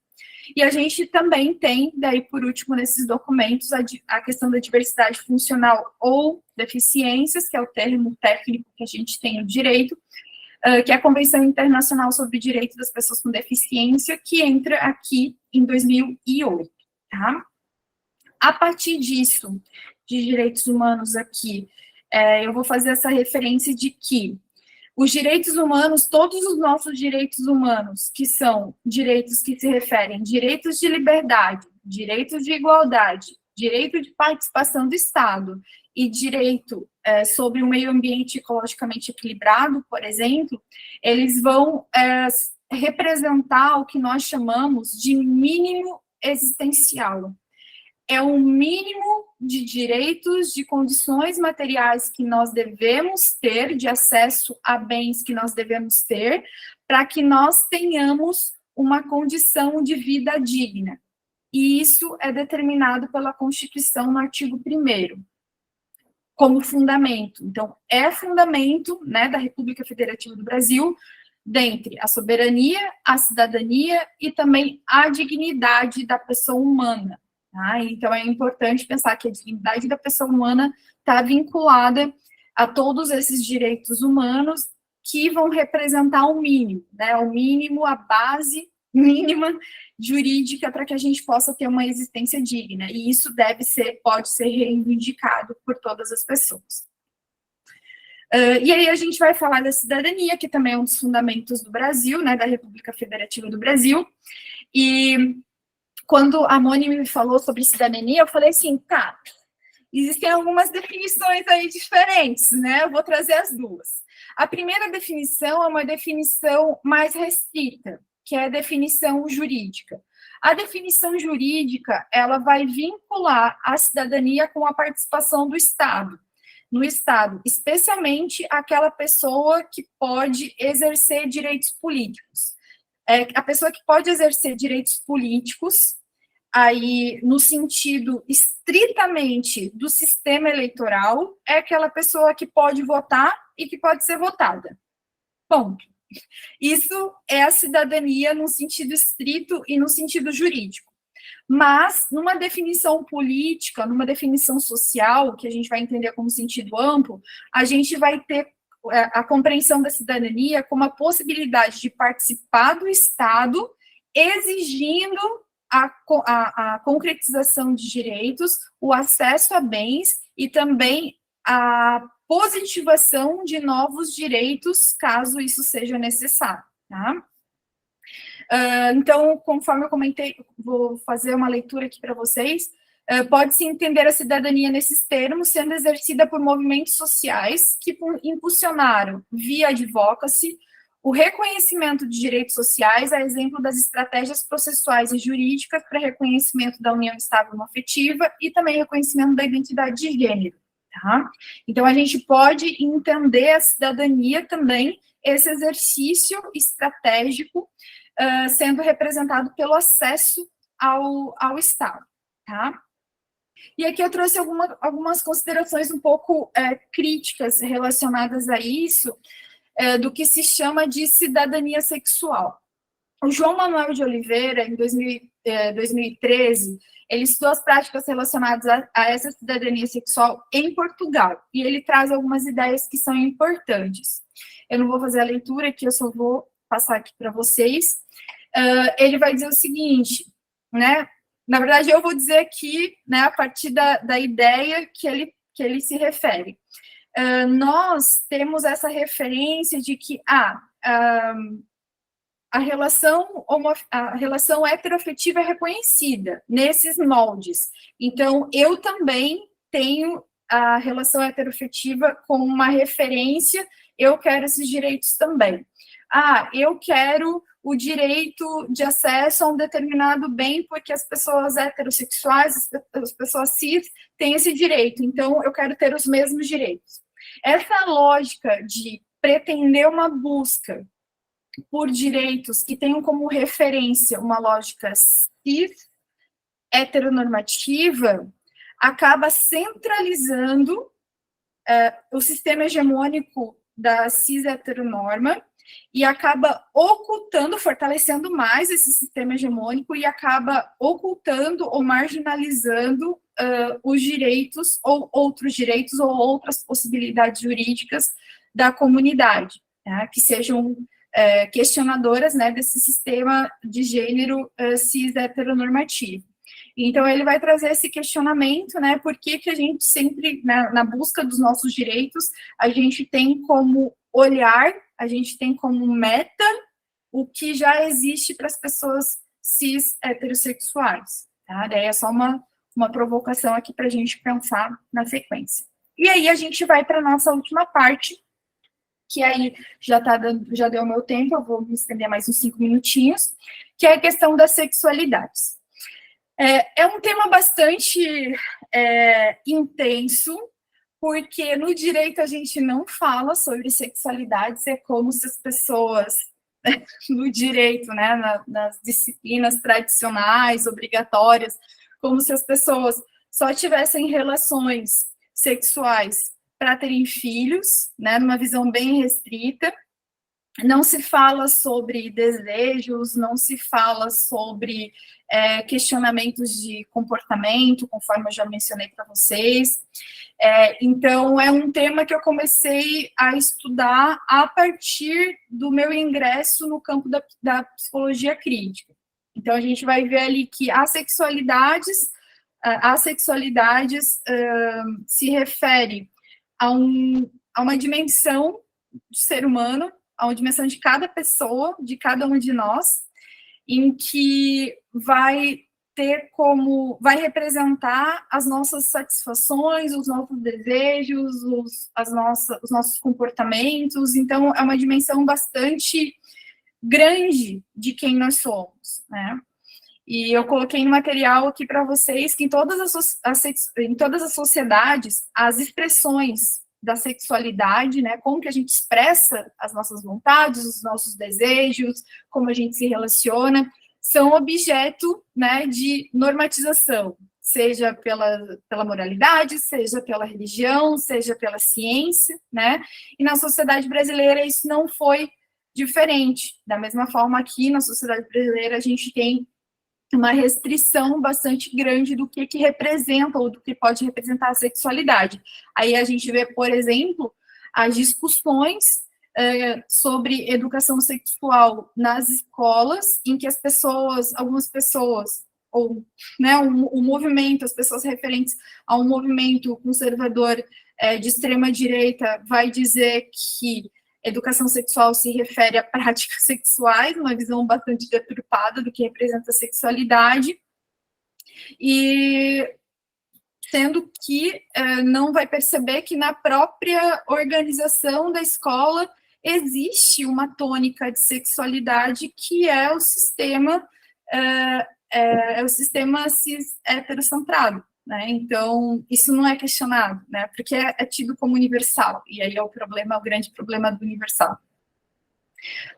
E a gente também tem, daí por último, nesses documentos, a questão da diversidade funcional ou deficiências, que é o termo técnico que a gente tem no direito, que é a Convenção Internacional sobre o Direito das Pessoas com Deficiência, que entra aqui em 2008, tá? A partir disso, de direitos humanos aqui, eu vou fazer essa referência de que os direitos humanos, todos os nossos direitos humanos, que são direitos que se referem direitos de liberdade, direitos de igualdade, direito de participação do Estado e direito sobre um meio ambiente ecologicamente equilibrado, por exemplo, eles vão representar o que nós chamamos de mínimo existencial. É o mínimo de direitos, de condições materiais que nós devemos ter, de acesso a bens que nós devemos ter, para que nós tenhamos uma condição de vida digna. E isso é determinado pela Constituição no artigo 1º, como fundamento. Então, é fundamento, né, da República Federativa do Brasil, dentre a soberania, a cidadania e também a dignidade da pessoa humana. tá? Então, é importante pensar que a dignidade da pessoa humana está vinculada a todos esses direitos humanos que vão representar o mínimo, né? O mínimo, a base mínima jurídica para que a gente possa ter uma existência digna. E isso pode ser reivindicado por todas as pessoas. E aí a gente vai falar da cidadania, que também é um dos fundamentos do Brasil, né, da República Federativa do Brasil. E quando a Moni me falou sobre cidadania, eu falei assim, tá, existem algumas definições aí diferentes, né? Eu vou trazer as duas. A primeira definição é uma definição mais restrita, que é a definição jurídica. A definição jurídica, ela vai vincular a cidadania com a participação do Estado, no Estado, especialmente aquela pessoa que pode exercer direitos políticos. A pessoa que pode exercer direitos políticos, aí, no sentido estritamente do sistema eleitoral, é aquela pessoa que pode votar e que pode ser votada. Ponto. Isso é a cidadania no sentido estrito e no sentido jurídico. Mas, numa definição política, numa definição social, que a gente vai entender como sentido amplo, a gente vai ter a compreensão da cidadania como a possibilidade de participar do Estado, exigindo a concretização de direitos, o acesso a bens e também a positivação de novos direitos, caso isso seja necessário, tá? Então, conforme eu comentei, vou fazer uma leitura aqui para vocês. Pode-se entender a cidadania nesses termos, sendo exercida por movimentos sociais que impulsionaram, via advocacy, o reconhecimento de direitos sociais, a exemplo das estratégias processuais e jurídicas para reconhecimento da união estável afetiva e também reconhecimento da identidade de gênero, tá? Então, a gente pode entender a cidadania também, esse exercício estratégico, sendo representado pelo acesso ao Estado, tá? E aqui eu trouxe algumas considerações um pouco críticas relacionadas a isso, do que se chama de cidadania sexual. O João Manuel de Oliveira, em 2013, ele estudou as práticas relacionadas a essa cidadania sexual em Portugal, e ele traz algumas ideias que são importantes. Eu não vou fazer a leitura aqui, eu só vou passar aqui para vocês. Ele vai dizer o seguinte, né? Na verdade, eu vou dizer aqui, né, a partir da ideia que ele se refere. Nós temos essa referência de que a relação heteroafetiva é reconhecida nesses moldes. Então, eu também tenho a relação heteroafetiva como uma referência, eu quero esses direitos também. Eu quero o direito de acesso a um determinado bem, porque as pessoas heterossexuais, as pessoas cis, têm esse direito, então eu quero ter os mesmos direitos. Essa lógica de pretender uma busca por direitos que tenham como referência uma lógica cis, heteronormativa, acaba centralizando o sistema hegemônico da cis-heteronorma e acaba ocultando, fortalecendo mais esse sistema hegemônico e acaba ocultando ou marginalizando os direitos ou outros direitos ou outras possibilidades jurídicas da comunidade, tá? Que sejam questionadoras, né, desse sistema de gênero cis-heteronormativo. Então, ele vai trazer esse questionamento, né, por que a gente sempre, na busca dos nossos direitos, a gente tem como olhar, a gente tem como meta o que já existe para as pessoas cis heterossexuais, tá? Daí é só uma provocação aqui para a gente pensar na sequência. E aí a gente vai para a nossa última parte, que aí já deu o meu tempo, eu vou me estender mais uns 5 minutinhos, que é a questão das sexualidades. É um tema bastante intenso, porque no direito a gente não fala sobre sexualidades, é como se as pessoas, no direito, né, nas disciplinas tradicionais, obrigatórias, como se as pessoas só tivessem relações sexuais para terem filhos, né, numa visão bem restrita, não se fala sobre desejos, não se fala sobre questionamentos de comportamento, conforme eu já mencionei para vocês. Então, é um tema que eu comecei a estudar a partir do meu ingresso no campo da psicologia crítica. Então, a gente vai ver ali que as sexualidades se refere a uma dimensão do ser humano, a uma dimensão de cada pessoa, de cada um de nós, em que vai representar as nossas satisfações, os nossos desejos, os nossos comportamentos. Então, é uma dimensão bastante grande de quem nós somos, né? E eu coloquei no material aqui para vocês que em todas as sociedades, as expressões da sexualidade, né, como que a gente expressa as nossas vontades, os nossos desejos, como a gente se relaciona, são objeto, né, de normatização, seja pela moralidade, seja pela religião, seja pela ciência, né, e na sociedade brasileira isso não foi diferente. Da mesma forma, aqui na sociedade brasileira a gente tem uma restrição bastante grande do que representa ou do que pode representar a sexualidade. Aí a gente vê, por exemplo, as discussões sobre educação sexual nas escolas, em que algumas pessoas, ou né, o movimento, as pessoas referentes a um movimento conservador de extrema direita vai dizer que educação sexual se refere a práticas sexuais, uma visão bastante deturpada do que representa a sexualidade, e sendo que não vai perceber que na própria organização da escola existe uma tônica de sexualidade que é o sistema cis heterocentrado. Né? Então, isso não é questionado, né? Porque é tido como universal, e aí é o grande problema do universal.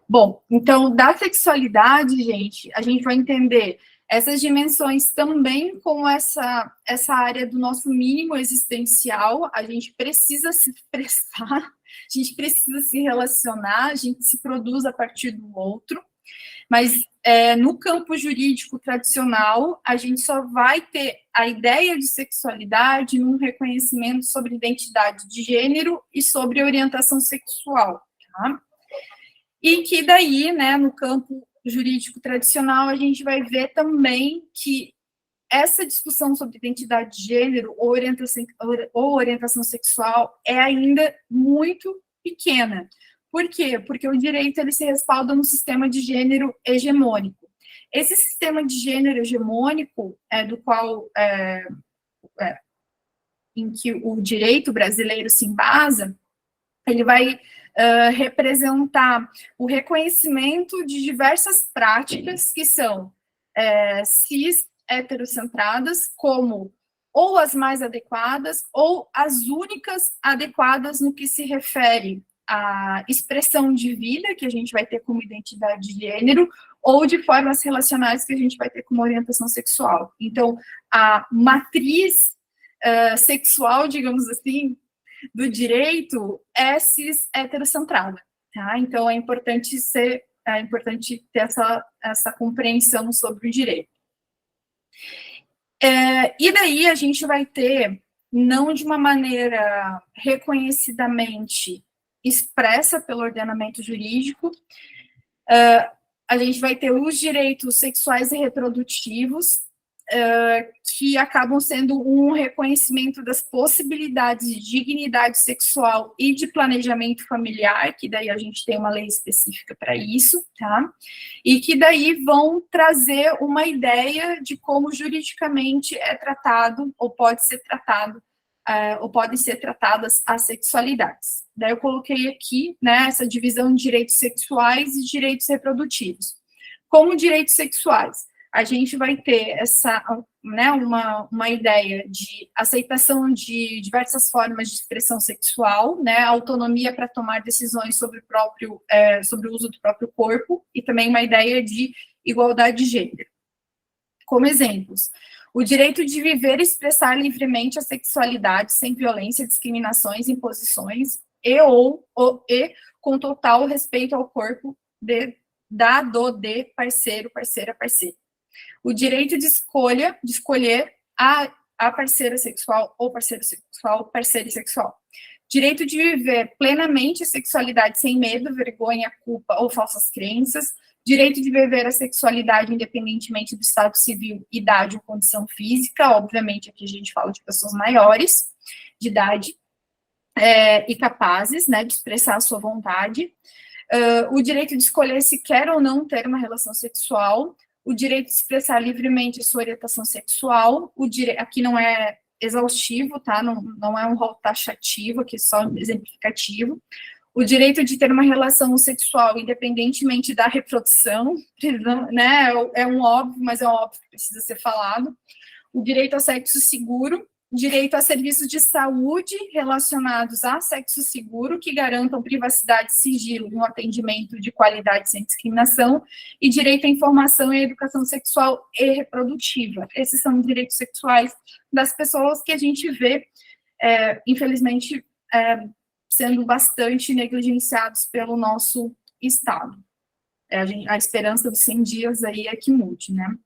Bom, então, da sexualidade, gente, a gente vai entender essas dimensões também com essa área do nosso mínimo existencial. A gente precisa se expressar, a gente precisa se relacionar, a gente se produz a partir do outro. Mas no campo jurídico tradicional, a gente só vai ter a ideia de sexualidade num reconhecimento sobre identidade de gênero e sobre orientação sexual. Tá? E que daí, né, no campo jurídico tradicional, a gente vai ver também que essa discussão sobre identidade de gênero ou orientação sexual é ainda muito pequena. Por quê? Porque o direito ele se respalda no sistema de gênero hegemônico. Esse sistema de gênero hegemônico, do qual em que o direito brasileiro se embasa, ele vai representar o reconhecimento de diversas práticas que são cis heterocentradas, como ou as mais adequadas ou as únicas adequadas no que se refere à expressão de vida, que a gente vai ter como identidade de gênero, ou de formas relacionais que a gente vai ter como orientação sexual. Então, a matriz sexual, digamos assim, do direito é cis heterocentrada, tá? Então, é importante ter essa compreensão sobre o direito. E daí a gente vai ter, não de uma maneira reconhecidamente expressa pelo ordenamento jurídico, a gente vai ter os direitos sexuais e reprodutivos, que acabam sendo um reconhecimento das possibilidades de dignidade sexual e de planejamento familiar, que daí a gente tem uma lei específica para isso, tá? E que daí vão trazer uma ideia de como juridicamente é tratado, ou pode ser tratado, ou podem ser tratadas as sexualidades. Daí eu coloquei aqui, né, essa divisão de direitos sexuais e direitos reprodutivos. Como direitos sexuais, a gente vai ter uma ideia de aceitação de diversas formas de expressão sexual, né, autonomia para tomar decisões sobre o uso do próprio corpo, e também uma ideia de igualdade de gênero. Como exemplos, o direito de viver e expressar livremente a sexualidade sem violência, discriminações, imposições, e com total respeito ao corpo de parceiro, parceira, parceiro. O direito de escolher a parceira sexual ou parceiro sexual, parceira sexual. Direito de viver plenamente a sexualidade sem medo, vergonha, culpa ou falsas crenças. Direito de viver a sexualidade independentemente do estado civil, idade ou condição física. Obviamente, aqui a gente fala de pessoas maiores de idade e capazes, né, de expressar a sua vontade. O direito de escolher se quer ou não ter uma relação sexual. O direito de expressar livremente a sua orientação sexual. Aqui não é exaustivo, tá? Não é um rol taxativo, aqui é só exemplificativo. O direito de ter uma relação sexual independentemente da reprodução, né? É um óbvio, mas é um óbvio que precisa ser falado. O direito ao sexo seguro, direito a serviços de saúde relacionados a sexo seguro, que garantam privacidade e sigilo no atendimento de qualidade sem discriminação, e direito à informação e à educação sexual e reprodutiva. Esses são os direitos sexuais das pessoas que a gente vê, infelizmente, sendo bastante negligenciados pelo nosso Estado. A esperança dos 100 dias aí é que mude, né?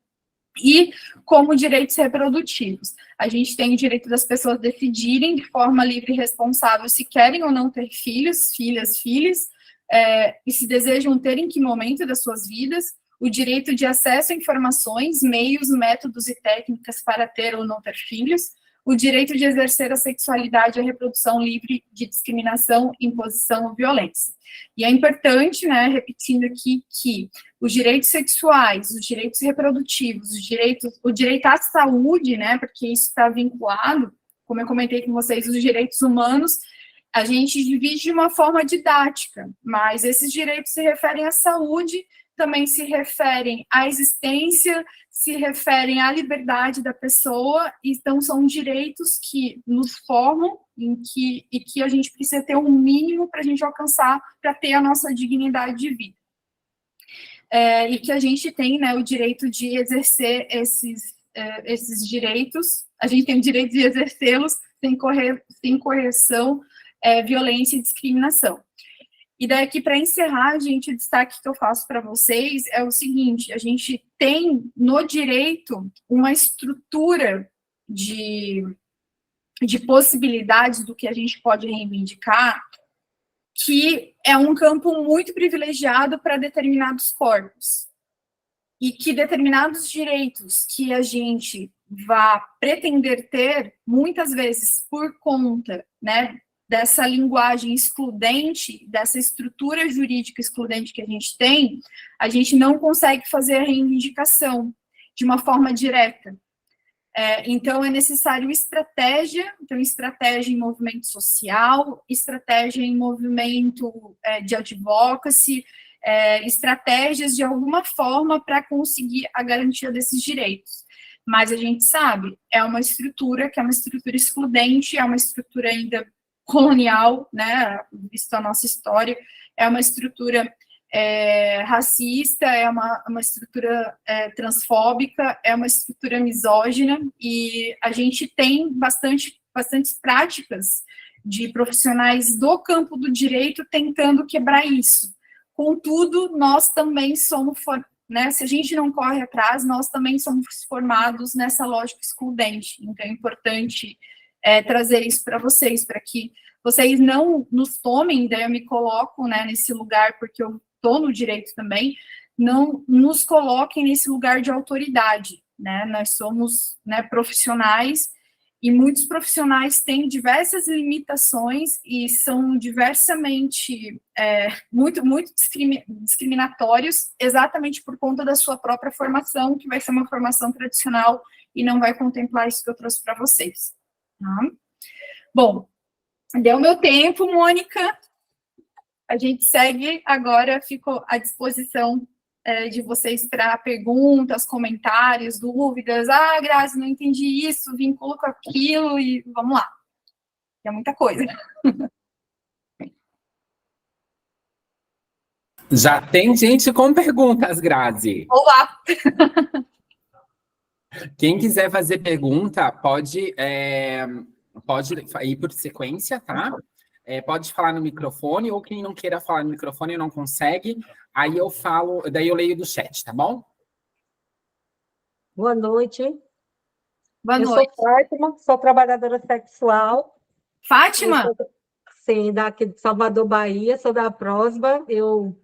E como direitos reprodutivos, a gente tem o direito das pessoas decidirem de forma livre e responsável se querem ou não ter filhos, filhas, e se desejam ter em que momento das suas vidas, o direito de acesso a informações, meios, métodos e técnicas para ter ou não ter filhos, o direito de exercer a sexualidade e a reprodução livre de discriminação, imposição ou violência. E é importante, né, repetindo aqui, que os direitos sexuais, os direitos reprodutivos, o direito à saúde, né, porque isso está vinculado, como eu comentei com vocês, os direitos humanos, a gente divide de uma forma didática, mas esses direitos se referem à saúde, também se referem à existência, se referem à liberdade da pessoa, então são direitos que nos formam e que a gente precisa ter um mínimo para a gente alcançar, para ter a nossa dignidade de vida. E que a gente tem, né, o direito de exercer esses direitos, a gente tem o direito de exercê-los sem correção, violência e discriminação. E daqui, para encerrar, gente, o destaque que eu faço para vocês é o seguinte: a gente tem no direito uma estrutura de possibilidades do que a gente pode reivindicar, que é um campo muito privilegiado para determinados corpos. E que determinados direitos que a gente vá pretender ter, muitas vezes por conta, né, dessa linguagem excludente, dessa estrutura jurídica excludente que a gente não consegue fazer a reivindicação de uma forma direta. Então, é necessário estratégia em movimento social, estratégia em movimento de advocacy, estratégias de alguma forma para conseguir a garantia desses direitos. Mas a gente sabe, é uma estrutura que é uma estrutura excludente, é uma estrutura ainda colonial, né, visto a nossa história, é uma estrutura racista, é uma estrutura transfóbica, é uma estrutura misógina, e a gente tem bastantes práticas de profissionais do campo do direito tentando quebrar isso. Contudo, nós também somos, né, se a gente não corre atrás, nós também somos formados nessa lógica excludente. Então, é importante trazer isso para vocês, para que vocês não nos tomem, daí eu me coloco, né, nesse lugar, porque eu estou no direito também, não nos coloquem nesse lugar de autoridade, né, nós somos, né, profissionais, e muitos profissionais têm diversas limitações e são diversamente, muito discriminatórios, exatamente por conta da sua própria formação, que vai ser uma formação tradicional e não vai contemplar isso que eu trouxe para vocês. Tá? Bom, deu meu tempo, Mônica. A gente segue agora, fico à disposição de vocês para perguntas, comentários, dúvidas. Ah, Grazi, não entendi isso, vincula com aquilo, e vamos lá. É muita coisa. Já tem gente com perguntas, Grazi. Olá! Quem quiser fazer pergunta, pode ir por sequência, tá? pode falar no microfone, ou quem não queira falar no microfone não consegue, aí eu falo, daí eu leio do chat, tá bom? Boa noite. Boa Eu noite. sou Fátima, sou trabalhadora sexual. Fátima? Sim, daqui de Salvador, Bahia, sou da Prosba. Eu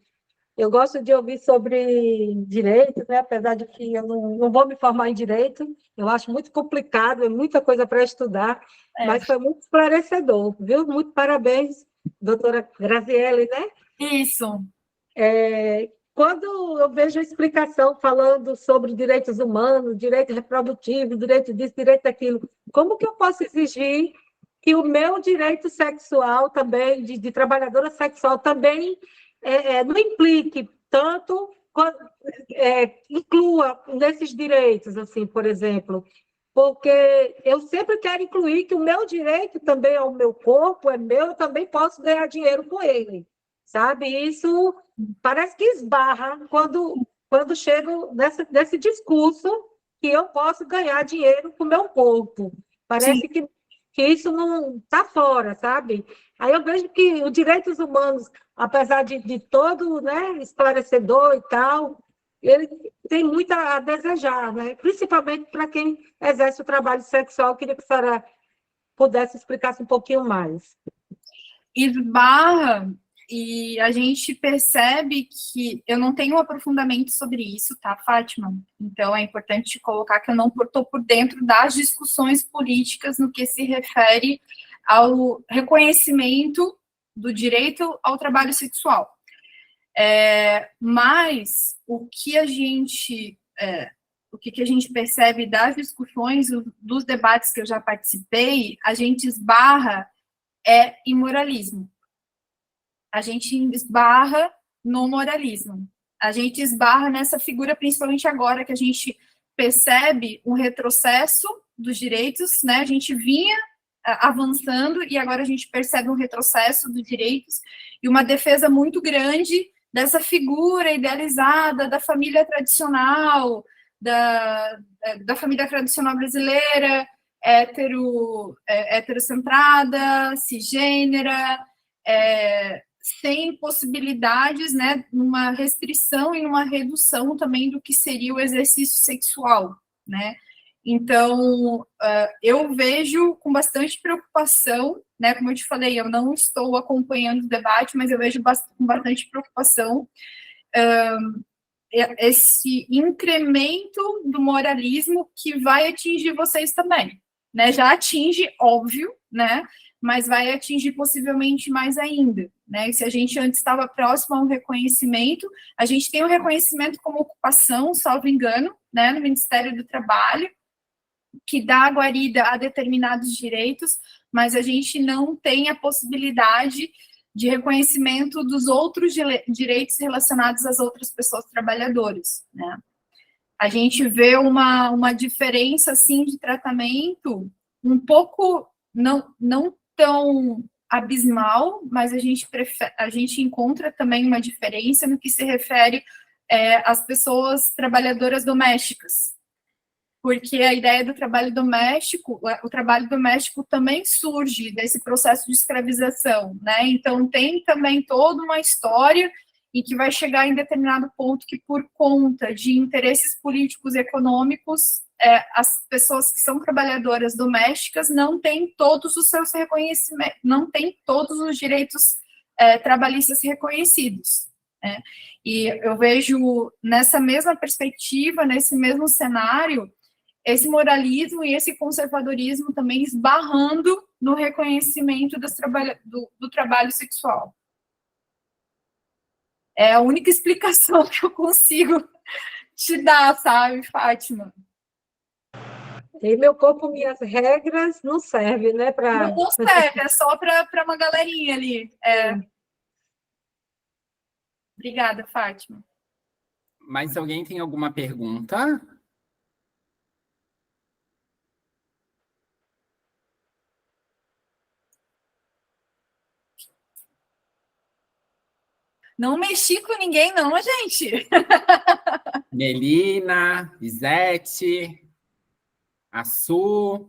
gosto de ouvir sobre direito, né? Apesar de que eu não vou me formar em direito, eu acho muito complicado, é muita coisa para estudar, mas foi muito esclarecedor, viu? Muito parabéns, doutora Graziele, né? Isso. Quando eu vejo a explicação falando sobre direitos humanos, direito reprodutivo, direito disso, direito daquilo, como que eu posso exigir que o meu direito sexual também, de trabalhadora sexual, também não implique tanto, inclua nesses direitos, assim, por exemplo, porque eu sempre quero incluir que o meu direito também ao meu corpo é meu, eu também posso ganhar dinheiro com ele, sabe? Isso parece que esbarra quando chego nesse discurso que eu posso ganhar dinheiro com o meu corpo. Parece que isso não está fora, sabe? Aí eu vejo que os direitos humanos, apesar de todo, né, esclarecedor e tal, ele tem muito a desejar, né? Principalmente para quem exerce o trabalho sexual. Queria que a senhora pudesse explicar um pouquinho mais. Esbarra, e a gente percebe que eu não tenho um aprofundamento sobre isso, tá, Fátima? Então é importante colocar que eu não estou por dentro das discussões políticas no que se refere ao reconhecimento do direito ao trabalho sexual. Mas o que a gente percebe das discussões, dos debates que eu já participei, a gente esbarra em moralismo. A gente esbarra no moralismo. A gente esbarra nessa figura, principalmente agora que a gente percebe um retrocesso dos direitos, né? A gente vinha avançando e agora a gente percebe um retrocesso dos direitos e uma defesa muito grande dessa figura idealizada da família tradicional, da família tradicional brasileira, heterocentrada, cisgênera, sem possibilidades, né, numa restrição e numa redução também do que seria o exercício sexual, né? Então, eu vejo com bastante preocupação, né, como eu te falei, eu não estou acompanhando o debate, mas eu vejo com bastante preocupação esse incremento do moralismo que vai atingir vocês também, né? Já atinge, óbvio, né? Mas vai atingir possivelmente mais ainda, né? E se a gente antes estava próximo a um reconhecimento, a gente tem o reconhecimento como ocupação, salvo engano, né? No Ministério do Trabalho, que dá guarida a determinados direitos, mas a gente não tem a possibilidade de reconhecimento dos outros direitos relacionados às outras pessoas trabalhadoras, né? A gente vê uma diferença, assim, de tratamento um pouco, não tão abismal, mas a gente encontra também uma diferença no que se refere às pessoas trabalhadoras domésticas, porque a ideia do trabalho doméstico, o trabalho doméstico também surge desse processo de escravização, né? Então, tem também toda uma história e que vai chegar em determinado ponto que, por conta de interesses políticos e econômicos, as pessoas que são trabalhadoras domésticas não têm todos os seus reconhecimentos, não têm todos os direitos trabalhistas reconhecidos, né? E eu vejo nessa mesma perspectiva, nesse mesmo cenário, esse moralismo e esse conservadorismo também esbarrando no reconhecimento do trabalho sexual. É a única explicação que eu consigo te dar, sabe, Fátima? E meu corpo, minhas regras, não serve, né? Não serve, é só para uma galerinha ali. Obrigada, Fátima. Mas alguém tem alguma pergunta? Não mexi com ninguém, não, gente. Melina, Isete, a Su.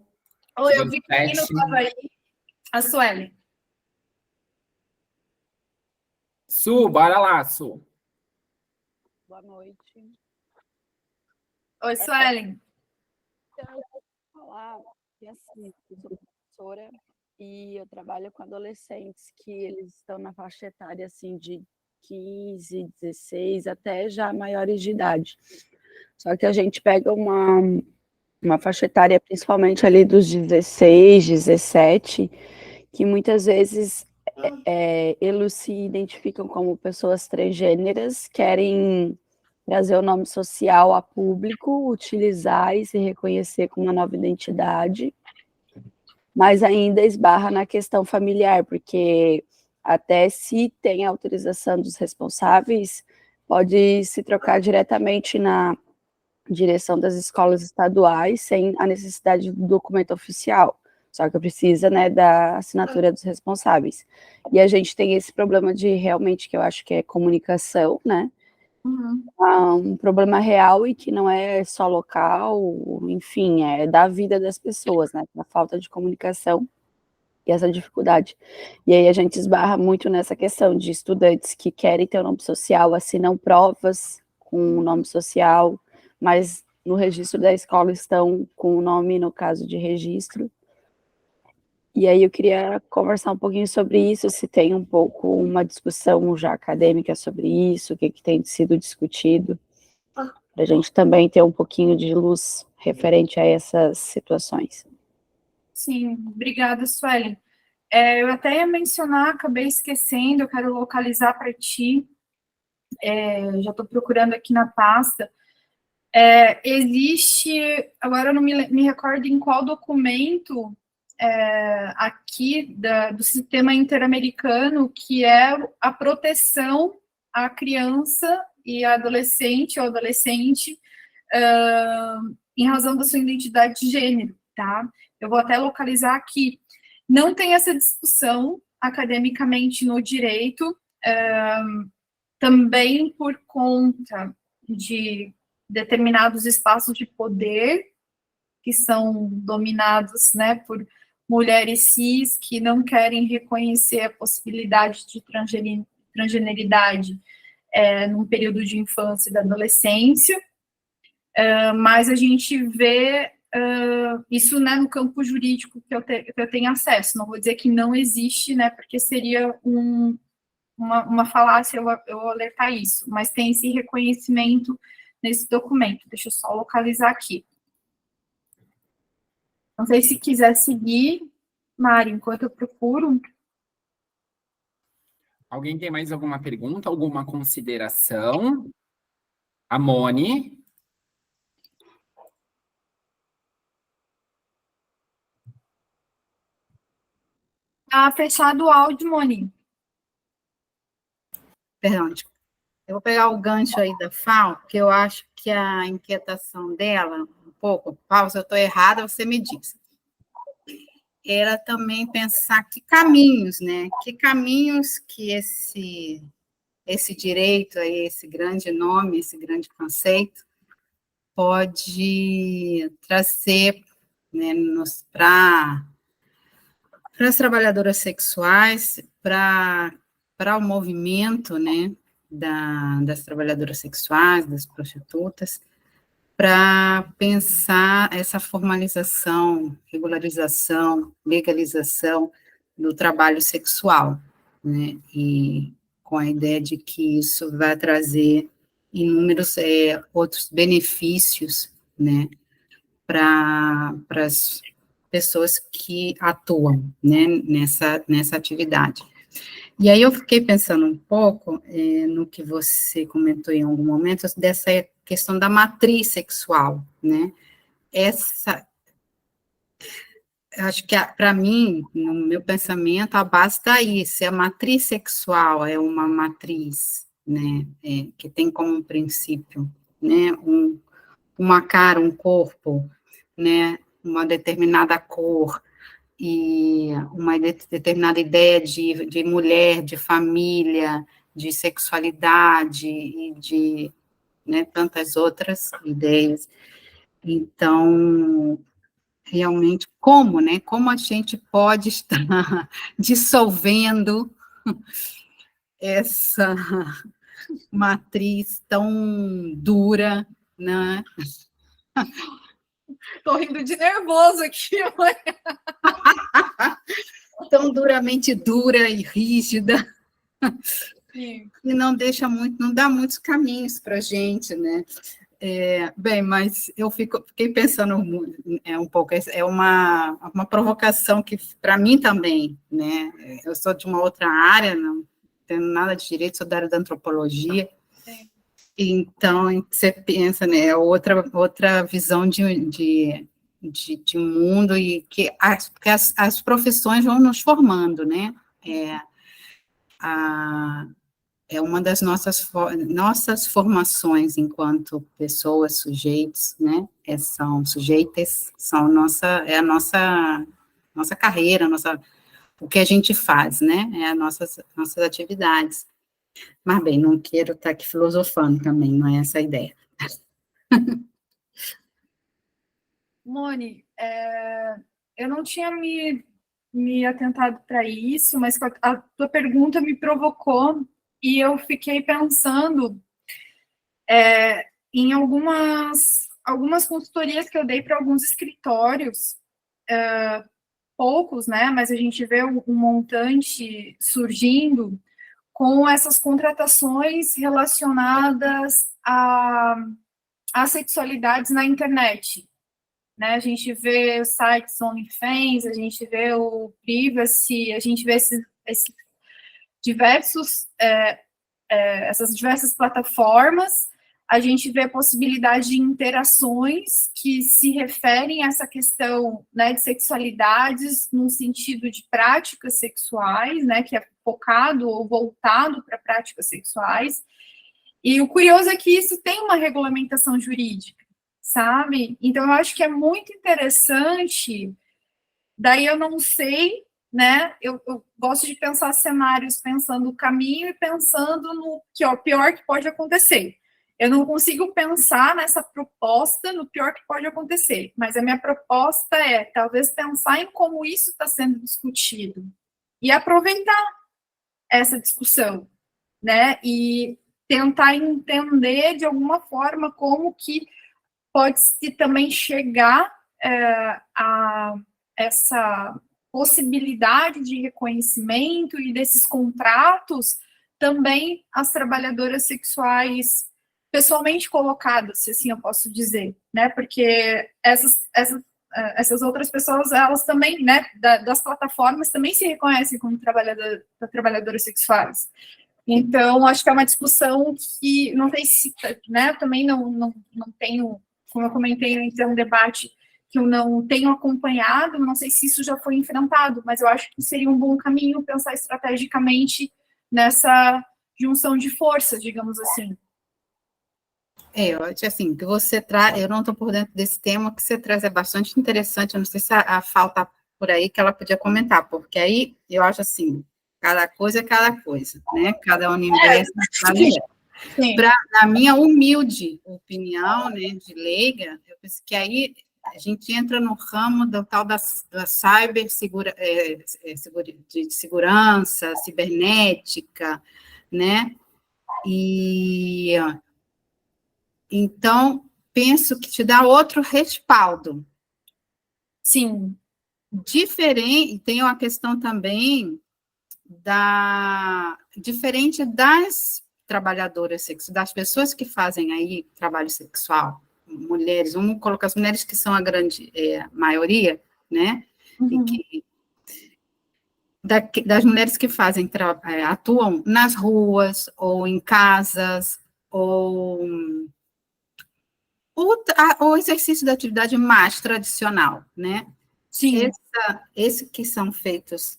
Oi, eu vi que não estava aí. A Sueli. Su, bora lá, Su. Boa noite. Oi, Suelen. Então, eu vou falar que, assim, eu sou professora e eu trabalho com adolescentes que eles estão na faixa etária, assim, de 15, 16, até já maiores de idade. Só que a gente pega uma faixa etária, principalmente ali dos 16, 17, que muitas vezes eles se identificam como pessoas transgêneras, querem trazer o nome social a público, utilizar e se reconhecer com uma nova identidade, mas ainda esbarra na questão familiar, porque até se tem autorização dos responsáveis, pode se trocar diretamente na direção das escolas estaduais sem a necessidade do documento oficial, só que precisa, né, da assinatura dos responsáveis. E a gente tem esse problema de realmente, que eu acho que é comunicação, né, um problema real e que não é só local, enfim, é da vida das pessoas, né, a falta de comunicação e essa dificuldade. E aí a gente esbarra muito nessa questão de estudantes que querem ter o nome social, assinam provas com o nome social, mas no registro da escola estão com o nome, no caso de registro. E aí eu queria conversar um pouquinho sobre isso, se tem um pouco uma discussão já acadêmica sobre isso, o que tem sido discutido, para a gente também ter um pouquinho de luz referente a essas situações. Sim, obrigada, Suelen. Eu até ia mencionar, acabei esquecendo, eu quero localizar para ti, já estou procurando aqui na pasta. Existe, agora eu não me recordo em qual documento aqui do sistema interamericano, que é a proteção à criança e adolescente ou adolescente em razão da sua identidade de gênero, tá? Eu vou até localizar aqui. Não tem essa discussão academicamente no direito, também por conta de determinados espaços de poder que são dominados, né, por mulheres cis que não querem reconhecer a possibilidade de transgeneridade num período de infância e da adolescência, mas a gente vê isso, né, no campo jurídico que eu tenho acesso. Não vou dizer que não existe, né, porque seria uma falácia eu alertar isso, mas tem esse reconhecimento nesse documento. Deixa eu só localizar aqui. Não sei se quiser seguir, Mari, enquanto eu procuro. Alguém tem mais alguma pergunta, alguma consideração? A Moni. Tá fechado o áudio, Moni. Perdão, eu vou pegar o gancho aí da FAO, porque eu acho que a inquietação dela, um pouco, Paulo, se eu estou errada, você me diz. Era também pensar que caminhos, né? Que caminhos que esse direito, aí, esse grande nome, esse grande conceito, pode trazer, né, para as trabalhadoras sexuais, para o movimento, né, das trabalhadoras sexuais, das prostitutas, para pensar essa formalização, regularização, legalização do trabalho sexual, né, e com a ideia de que isso vai trazer inúmeros outros benefícios, né, para as pessoas que atuam, né, nessa atividade. E aí eu fiquei pensando um pouco no que você comentou em algum momento, dessa questão da matriz sexual, né? Acho que, para mim, no meu pensamento, a base está aí, se a matriz sexual é uma matriz, né, que tem como um princípio, né, uma cara, um corpo, né, uma determinada cor, e uma determinada ideia de mulher, de família, de sexualidade e de, né, tantas outras ideias. Então, realmente, né, como a gente pode estar dissolvendo essa matriz tão dura, né? Tô rindo de nervoso aqui, mãe. Tão duramente dura e rígida, Sim. e não deixa muito, não dá muitos caminhos para a gente, né? Bem, mas eu fiquei pensando um pouco, é uma provocação que, para mim também, né? Eu sou de uma outra área, não tenho nada de direito, sou da área da antropologia, Sim. então você pensa, né? Outra visão de mundo, e que as profissões vão nos formando, né? É uma das nossas formações enquanto pessoas, sujeitos, né? São sujeitas, é a nossa carreira, o que a gente faz, né? É as nossas atividades. Mas, bem, não quero estar aqui filosofando também, não é essa a ideia. Moni, eu não tinha me atentado para isso, mas a tua pergunta me provocou e eu fiquei pensando em algumas consultorias que eu dei para alguns escritórios, poucos, né? Mas a gente vê um montante surgindo com essas contratações relacionadas às sexualidades na internet. Né? A gente vê sites OnlyFans, a gente vê o Privacy, a gente vê essas diversas plataformas, a gente vê a possibilidade de interações que se referem a essa questão, né, de sexualidades no sentido de práticas sexuais, né, que é focado ou voltado para práticas sexuais. E o curioso é que isso tem uma regulamentação jurídica, sabe? Então, eu acho que é muito interessante. Daí eu não sei, né? Eu gosto de pensar cenários pensando o caminho e pensando no pior que pode acontecer. Eu não consigo pensar nessa proposta no pior que pode acontecer, mas a minha proposta é talvez pensar em como isso está sendo discutido e aproveitar essa discussão, né? E tentar entender de alguma forma como que pode-se também chegar a essa possibilidade de reconhecimento e desses contratos também às trabalhadoras sexuais pessoalmente colocadas, se assim eu posso dizer, né? Porque essas outras pessoas, elas também, né, das plataformas, também se reconhecem como trabalhadoras sexuais. Então, acho que é uma discussão que, não sei se, né, eu também não tenho, como eu comentei, então, um debate que eu não tenho acompanhado, não sei se isso já foi enfrentado, mas eu acho que seria um bom caminho pensar estrategicamente nessa junção de forças, digamos assim. Eu acho assim, que você traz, eu não estou por dentro desse tema, que você traz é bastante interessante, eu não sei se a falta por aí que ela podia comentar, porque aí eu acho assim, cada coisa é cada coisa, né? Cada universo é cada universo. Na minha humilde opinião, né, de leiga, eu penso que aí a gente entra no ramo do tal da de segurança, cibernética, né? E então penso que te dá outro respaldo. Sim. Diferente, tem uma questão também diferente das trabalhadoras sexuais, das pessoas que fazem aí trabalho sexual, mulheres, vamos colocar as mulheres que são a grande maioria, né? Uhum. E das mulheres que fazem, atuam nas ruas, ou em casas, ou o exercício da atividade mais tradicional, né? Sim. Esse que são feitos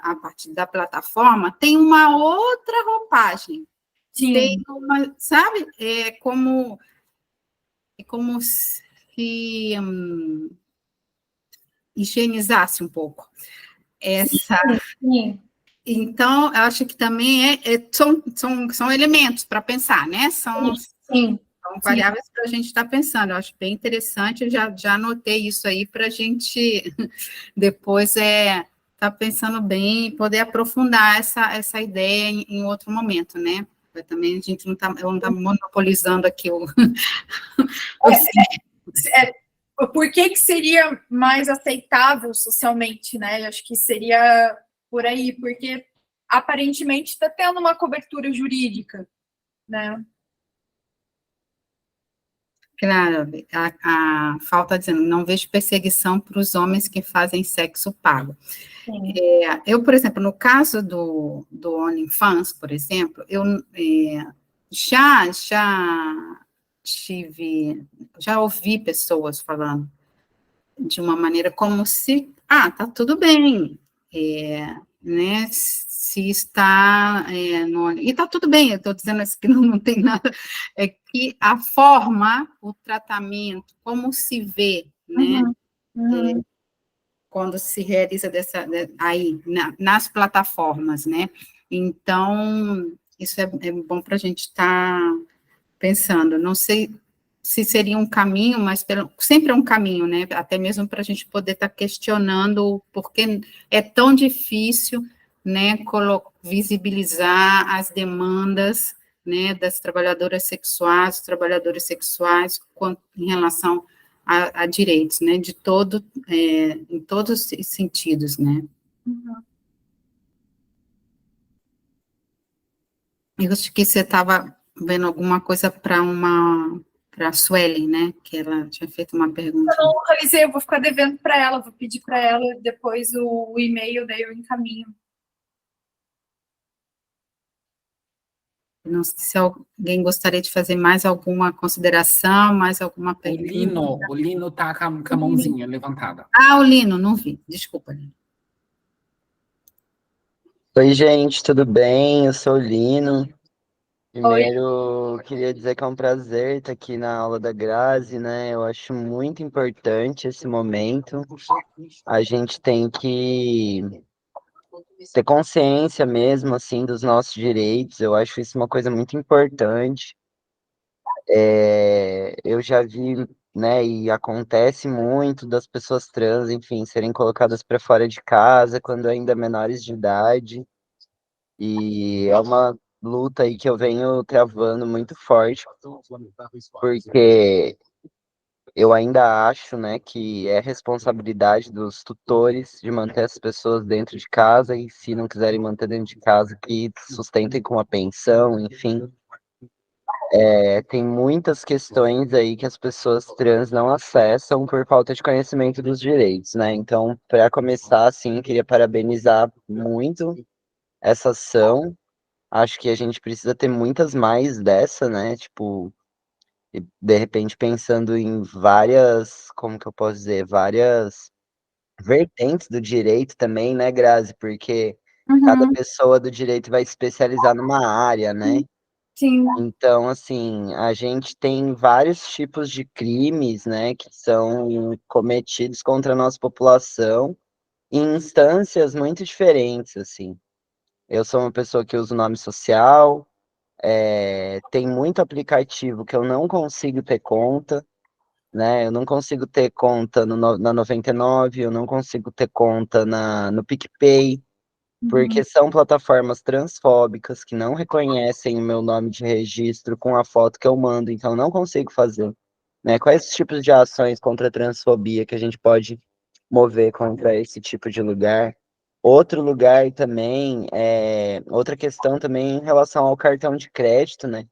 a partir da plataforma tem uma outra roupagem. Sim. Tem uma, sabe? É como se higienizasse um pouco essa. Sim. Então, eu acho que também são elementos para pensar, né? São variáveis para a gente estar pensando. Eu acho bem interessante, eu já anotei isso aí para a gente depois pensando bem e poder aprofundar essa ideia em outro momento, né? Porque também a gente não está monopolizando aqui o... Por que seria mais aceitável socialmente, né? Eu acho que seria por aí, porque aparentemente está tendo uma cobertura jurídica, né? Claro, a falta dizendo, não vejo perseguição para os homens que fazem sexo pago. Eu, por exemplo, no caso do OnlyFans, por exemplo, eu já ouvi pessoas falando de uma maneira como se, tá tudo bem, né, se está e está tudo bem, eu estou dizendo assim que não tem nada, é que a forma, o tratamento, como se vê, né, quando se realiza aí, nas plataformas, né, então, isso é bom para a gente estar pensando, não sei se seria um caminho, mas sempre é um caminho, né? Até mesmo para a gente poder estar questionando por que é tão difícil, né, visibilizar as demandas, né, das trabalhadoras sexuais, dos trabalhadores sexuais, em relação a direitos, né, em todos os sentidos, né? Eu acho que você estava vendo alguma coisa para a Sueli, né? Que ela tinha feito uma pergunta. Eu não localizei, eu vou ficar devendo para ela, vou pedir para ela depois o e-mail, daí eu encaminho. Não sei se alguém gostaria de fazer mais alguma consideração, mais alguma pergunta. O Lino está com a mãozinha levantada. O Lino, não vi. Desculpa, Lino. Oi, gente, tudo bem? Eu sou o Lino. Primeiro, queria dizer que é um prazer estar aqui na aula da Grazi, né? Eu acho muito importante esse momento. A gente tem que ter consciência mesmo, assim, dos nossos direitos. Eu acho isso uma coisa muito importante. Eu já vi, né, e acontece muito das pessoas trans, enfim, serem colocadas para fora de casa quando ainda menores de idade. E é uma luta aí que eu venho travando muito forte, porque eu ainda acho, né, que é responsabilidade dos tutores de manter as pessoas dentro de casa e se não quiserem manter dentro de casa, que sustentem com a pensão, enfim. Tem muitas questões aí que as pessoas trans não acessam por falta de conhecimento dos direitos, né? Então, para começar, assim, queria parabenizar muito essa ação. Acho que a gente precisa ter muitas mais dessa, né? Tipo, de repente pensando em várias, como que eu posso dizer, várias vertentes do direito também, né, Grazi? Porque cada pessoa do direito vai especializar numa área, né? Sim. Então, assim, a gente tem vários tipos de crimes, né, que são cometidos contra a nossa população em instâncias muito diferentes, assim. Eu sou uma pessoa que usa o nome social, tem muito aplicativo que eu não consigo ter conta, né? Eu não consigo ter conta na 99, eu não consigo ter conta no PicPay, porque são plataformas transfóbicas que não reconhecem o meu nome de registro com a foto que eu mando, então eu não consigo fazer. Né? Quais tipos de ações contra a transfobia que a gente pode mover contra esse tipo de lugar? Outro lugar também, outra questão também em relação ao cartão de crédito, né?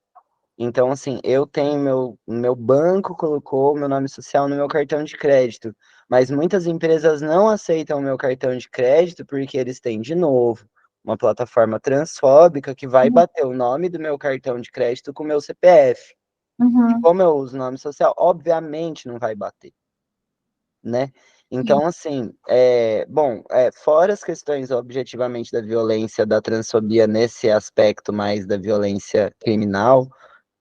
Então, assim, eu tenho meu banco colocou meu nome social no meu cartão de crédito, mas muitas empresas não aceitam o meu cartão de crédito porque eles têm, de novo, uma plataforma transfóbica que vai bater o nome do meu cartão de crédito com o meu CPF. E como eu uso o nome social, obviamente não vai bater, né? Então, assim, fora as questões objetivamente da violência, da transfobia nesse aspecto mais da violência criminal,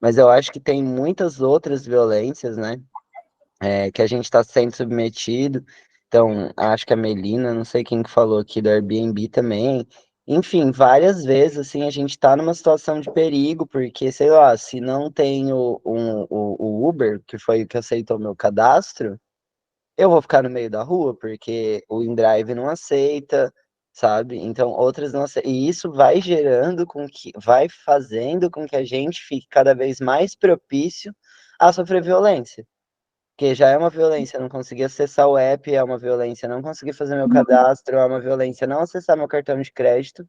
mas eu acho que tem muitas outras violências, né, que a gente está sendo submetido. Então, acho que a Melina, não sei quem que falou aqui do Airbnb também. Enfim, várias vezes, assim, a gente está numa situação de perigo, porque, sei lá, se não tem o Uber, que foi o que aceitou o meu cadastro, eu vou ficar no meio da rua, porque o InDrive não aceita, sabe? Então, outras não aceitam. E isso vai gerando vai fazendo com que a gente fique cada vez mais propício a sofrer violência. Porque já é uma violência não conseguir acessar o app, é uma violência não conseguir fazer meu cadastro, é uma violência não acessar meu cartão de crédito.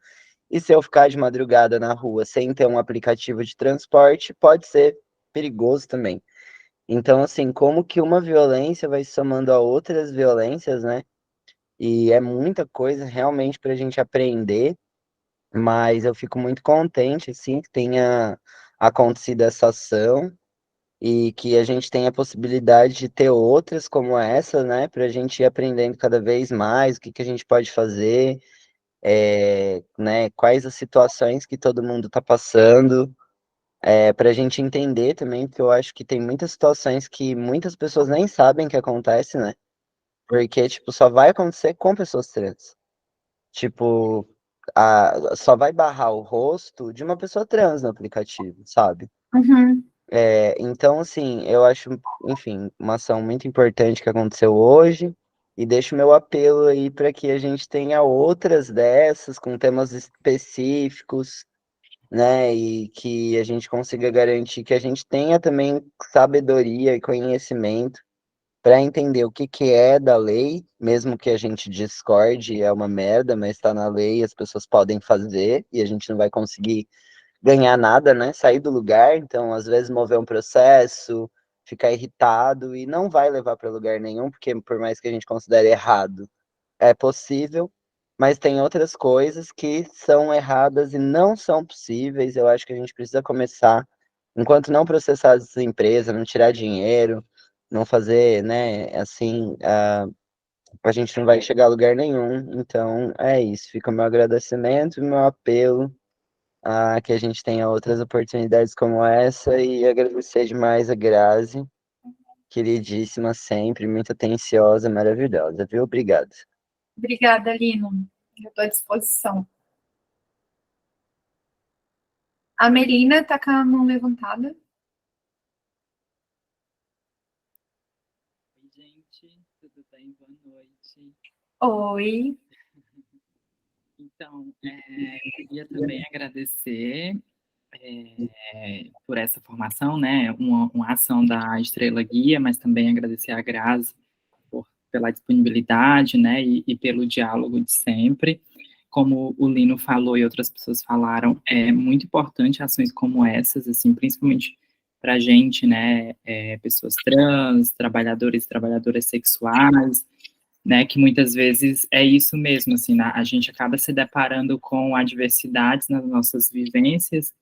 E se eu ficar de madrugada na rua sem ter um aplicativo de transporte, pode ser perigoso também. Então, assim, como que uma violência vai se somando a outras violências, né? E é muita coisa realmente para a gente aprender, mas eu fico muito contente, assim, que tenha acontecido essa ação e que a gente tenha a possibilidade de ter outras como essa, né? Para a gente ir aprendendo cada vez mais o que que a gente pode fazer, né? Quais as situações que todo mundo está passando. Para a gente entender também, porque eu acho que tem muitas situações que muitas pessoas nem sabem que acontece, né? Porque, tipo, só vai acontecer com pessoas trans. Tipo, só vai barrar o rosto de uma pessoa trans no aplicativo, sabe? Uhum. Então, assim, eu acho, enfim, uma ação muito importante que aconteceu hoje. E deixo meu apelo aí para que a gente tenha outras dessas, com temas específicos, né? E que a gente consiga garantir que a gente tenha também sabedoria e conhecimento para entender o que que é da lei, mesmo que a gente discorde, é uma merda, mas está na lei, as pessoas podem fazer e a gente não vai conseguir ganhar nada, né? Sair do lugar, então às vezes mover um processo, ficar irritado e não vai levar para lugar nenhum, porque por mais que a gente considere errado, é possível, mas tem outras coisas que são erradas e não são possíveis. Eu acho que a gente precisa começar, enquanto não processar essa empresa, não tirar dinheiro, não fazer, né, assim, a gente não vai chegar a lugar nenhum. Então, é isso. Fica o meu agradecimento e meu apelo a que a gente tenha outras oportunidades como essa e agradecer demais a Grazi, queridíssima sempre, muito atenciosa, maravilhosa, viu? Obrigado. Obrigada, Lino. Eu estou à disposição. A Melina está com a mão levantada. Oi, gente, tudo bem? Boa noite. Oi. Então, queria também agradecer por essa formação, né? Uma ação da Estrela Guia, mas também agradecer a Grazi pela disponibilidade, né? E pelo diálogo de sempre. Como o Lino falou e outras pessoas falaram, é muito importante ações como essas, assim, principalmente para a gente, né? Pessoas trans, trabalhadores e trabalhadoras sexuais, né, que muitas vezes é isso mesmo, assim, a gente acaba se deparando com adversidades nas nossas vivências,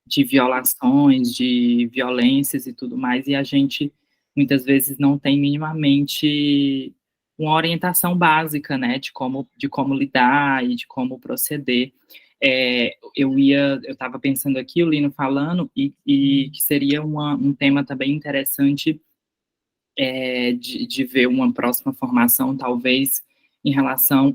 de violações, de violências e tudo mais, e a gente muitas vezes não tem minimamente uma orientação básica, né, de como lidar e de como proceder. Eu estava pensando aqui, o Lino falando, e que seria um tema também interessante de ver uma próxima formação, talvez, em relação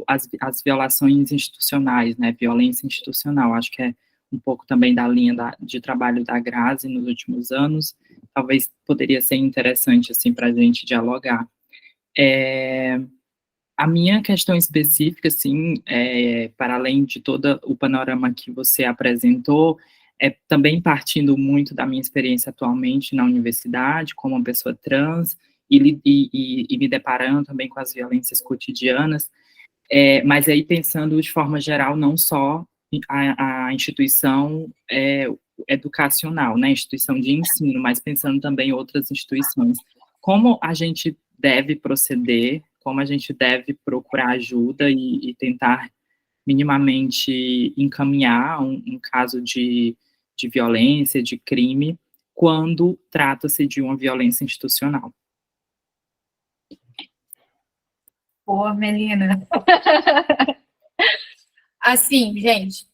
às violações institucionais, né, violência institucional. Acho que é um pouco também da linha de trabalho da Grazi nos últimos anos, talvez poderia ser interessante, assim, para a gente dialogar. A minha questão específica, assim, para além de todo o panorama que você apresentou, também partindo muito da minha experiência atualmente na universidade, como uma pessoa trans, e me deparando também com as violências cotidianas, mas aí pensando de forma geral, não só a instituição educacional, né, instituição de ensino, mas pensando também em outras instituições. Como a gente deve proceder, como a gente deve procurar ajuda e tentar minimamente encaminhar um caso de violência, de crime, quando trata-se de uma violência institucional. Boa, Melina. Assim, gente,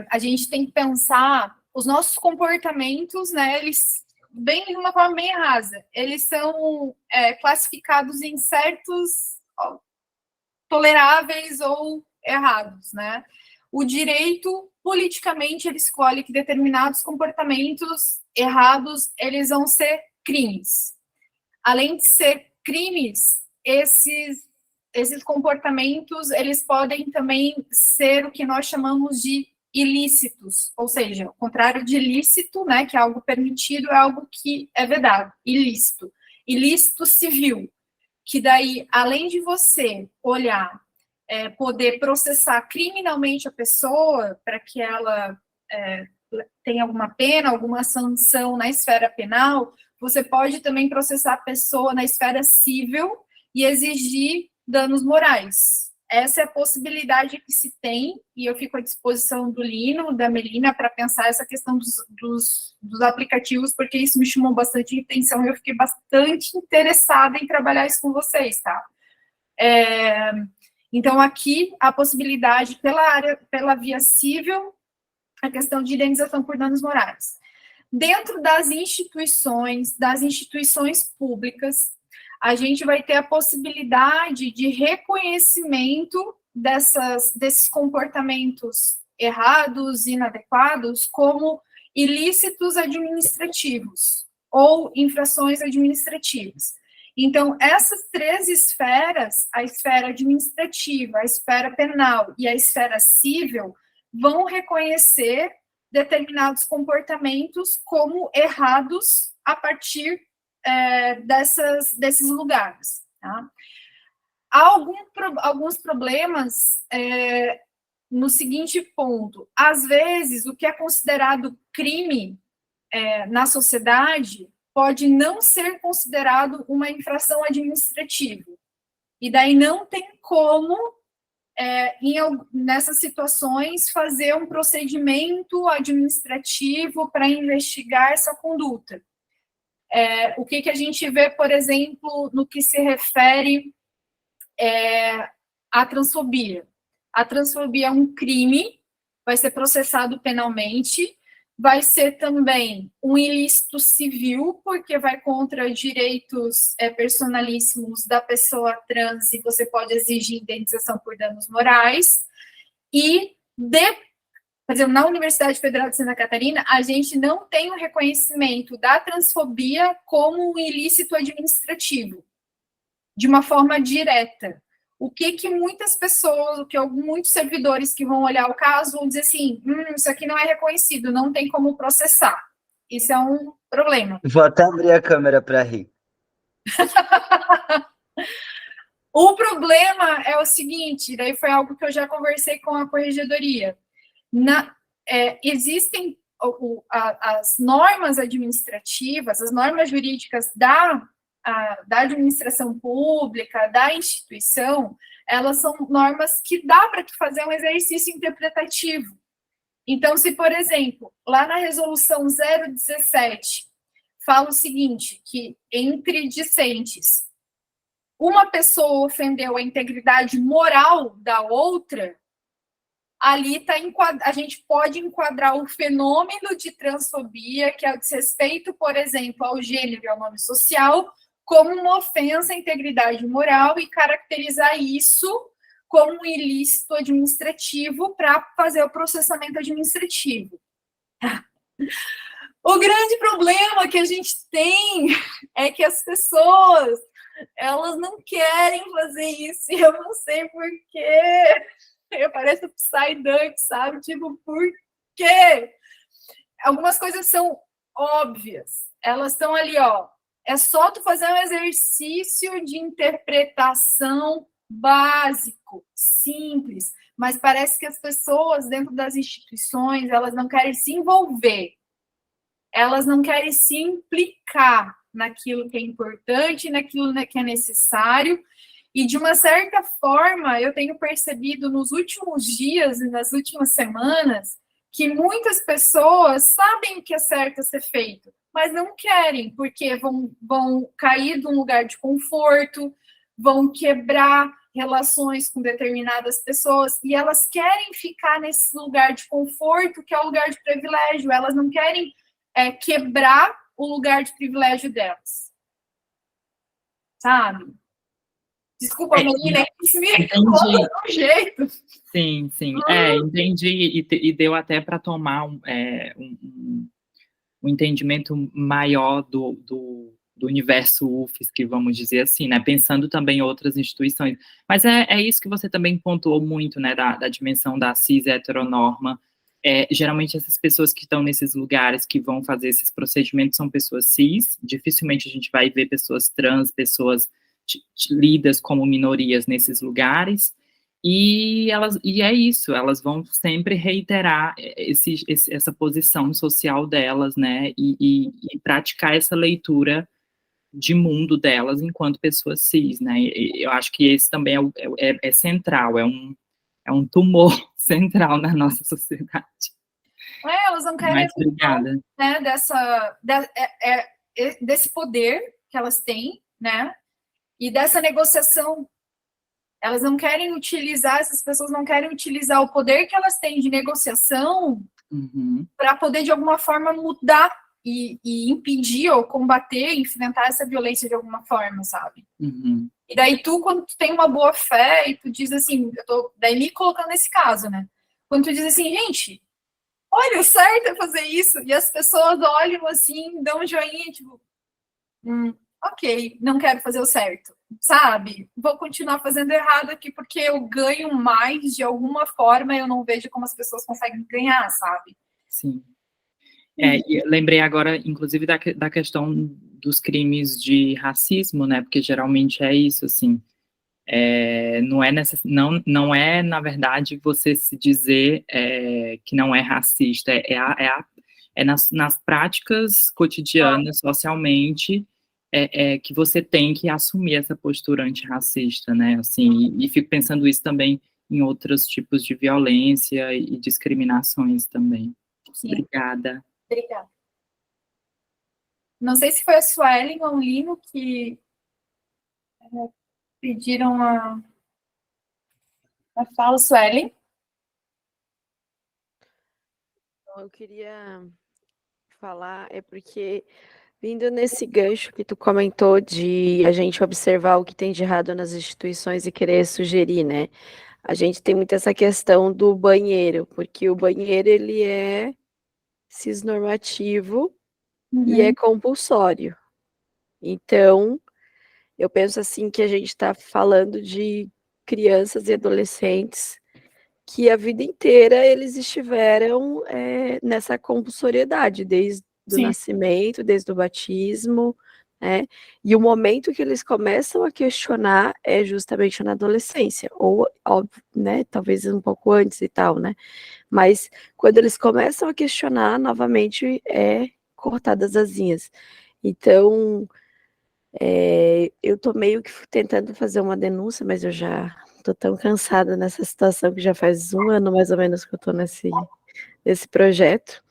a gente tem que pensar os nossos comportamentos, né? Eles, bem de uma forma bem rasa, eles são classificados em certos toleráveis ou errados, né? O direito, politicamente, ele escolhe que determinados comportamentos errados, eles vão ser crimes. Além de ser crimes, esses comportamentos, eles podem também ser o que nós chamamos de ilícitos, ou seja, o contrário de ilícito, né, que é algo permitido, é algo que é vedado, ilícito. Ilícito civil, que daí, além de você olhar, poder processar criminalmente a pessoa para que ela tenha alguma pena, alguma sanção na esfera penal, você pode também processar a pessoa na esfera civil e exigir danos morais. Essa é a possibilidade que se tem, e eu fico à disposição do Lino, da Melina, para pensar essa questão dos aplicativos, porque isso me chamou bastante atenção e eu fiquei bastante interessada em trabalhar isso com vocês, tá? Então, aqui, a possibilidade pela via civil, a questão de indenização por danos morais. Dentro das instituições públicas, a gente vai ter a possibilidade de reconhecimento desses comportamentos errados, inadequados, como ilícitos administrativos ou infrações administrativas. Então, essas 3 esferas, a esfera administrativa, a esfera penal e a esfera civil, vão reconhecer determinados comportamentos como errados a partir desses lugares. Tá? Há alguns problemas no seguinte ponto. Às vezes, o que é considerado crime na sociedade pode não ser considerado uma infração administrativa. E daí não tem como, nessas situações, fazer um procedimento administrativo para investigar essa conduta. O que a gente vê, por exemplo, no que se refere à transfobia. A transfobia é um crime, vai ser processado penalmente, vai ser também um ilícito civil, porque vai contra direitos personalíssimos da pessoa trans e você pode exigir indenização por danos morais. E, por exemplo, na Universidade Federal de Santa Catarina, a gente não tem o reconhecimento da transfobia como um ilícito administrativo, de uma forma direta. O que muitas pessoas, muitos servidores que vão olhar o caso vão dizer assim, isso aqui não é reconhecido, não tem como processar. Isso é um problema. Vou até abrir a câmera para rir. O problema é o seguinte, daí foi algo que eu já conversei com a corregedoria. Existem as normas administrativas, as normas jurídicas da administração pública, da instituição, elas são normas que dá para fazer um exercício interpretativo. Então, se, por exemplo, lá na resolução 017, fala o seguinte, que entre discentes, uma pessoa ofendeu a integridade moral da outra, ali a gente pode enquadrar o fenômeno de transfobia, que é o desrespeito, por exemplo, ao gênero e ao nome social, como uma ofensa à integridade moral e caracterizar isso como um ilícito administrativo para fazer o processamento administrativo. O grande problema que a gente tem é que as pessoas, elas não querem fazer isso, e eu não sei por quê. Eu pareço o Psyduck, sabe? Tipo, por quê? Algumas coisas são óbvias. Elas estão ali, ó. É só tu fazer um exercício de interpretação básico, simples. Mas parece que as pessoas dentro das instituições, elas não querem se envolver. Elas não querem se implicar naquilo que é importante, naquilo que é necessário. E, de uma certa forma, eu tenho percebido nos últimos dias e nas últimas semanas que muitas pessoas sabem o que é certo a ser feito, mas não querem, porque vão cair de um lugar de conforto, vão quebrar relações com determinadas pessoas, e elas querem ficar nesse lugar de conforto, que é o lugar de privilégio, elas não querem quebrar o lugar de privilégio delas. Sabe? Desculpa, Melina, que me falou de um jeito. Sim, entendi, e deu até para tomar um entendimento maior do universo UFSC, vamos dizer assim, né, pensando também em outras instituições. Mas é isso que você também pontuou muito, né, da dimensão da cis heteronorma. Geralmente essas pessoas que estão nesses lugares que vão fazer esses procedimentos são pessoas cis, dificilmente a gente vai ver pessoas trans, pessoas lidas como minorias nesses lugares, e é isso, elas vão sempre reiterar essa posição social delas, né, e praticar essa leitura de mundo delas enquanto pessoas cis, né, e eu acho que esse também é central, é um tumor central na nossa sociedade. Elas não querem, Mas obrigada. Né, desse poder que elas têm, né, e dessa negociação. Elas não querem utilizar, essas pessoas não querem utilizar o poder que elas têm de negociação para poder, de alguma forma, mudar e impedir ou combater, enfrentar essa violência de alguma forma, sabe? E daí quando tu tem uma boa fé e tu diz assim, eu tô daí me colocando nesse caso, né? Quando tu diz assim, gente, olha, o certo é fazer isso, e as pessoas olham assim, dão um joinha, tipo, ok, não quero fazer o certo, sabe? Vou continuar fazendo errado aqui porque eu ganho mais de alguma forma e eu não vejo como as pessoas conseguem ganhar, sabe? Sim. E lembrei agora, inclusive, da questão dos crimes de racismo, né? Porque geralmente é isso, assim. Não é, na verdade, você se dizer que não é racista, nas práticas cotidianas, socialmente, que você tem que assumir essa postura antirracista, né, assim, e fico pensando isso também em outros tipos de violência e discriminações também. Sim. Obrigada. Obrigada. Não sei se foi a Suelen ou o Lino que pediram a fala, Suelen. Eu queria falar, porque vindo nesse gancho que tu comentou de a gente observar o que tem de errado nas instituições e querer sugerir, né? A gente tem muito essa questão do banheiro, porque o banheiro, ele é cisnormativo e é compulsório. Então, eu penso assim que a gente está falando de crianças e adolescentes que a vida inteira eles estiveram nessa compulsoriedade, desde o nascimento, desde o batismo, né? E o momento que eles começam a questionar é justamente na adolescência, ou, óbvio, né, talvez um pouco antes e tal, né? Mas quando eles começam a questionar, novamente é cortadas as asinhas. Então, eu tô meio que tentando fazer uma denúncia, mas eu já tô tão cansada nessa situação que já faz 1 ano mais ou menos que eu tô nesse projeto,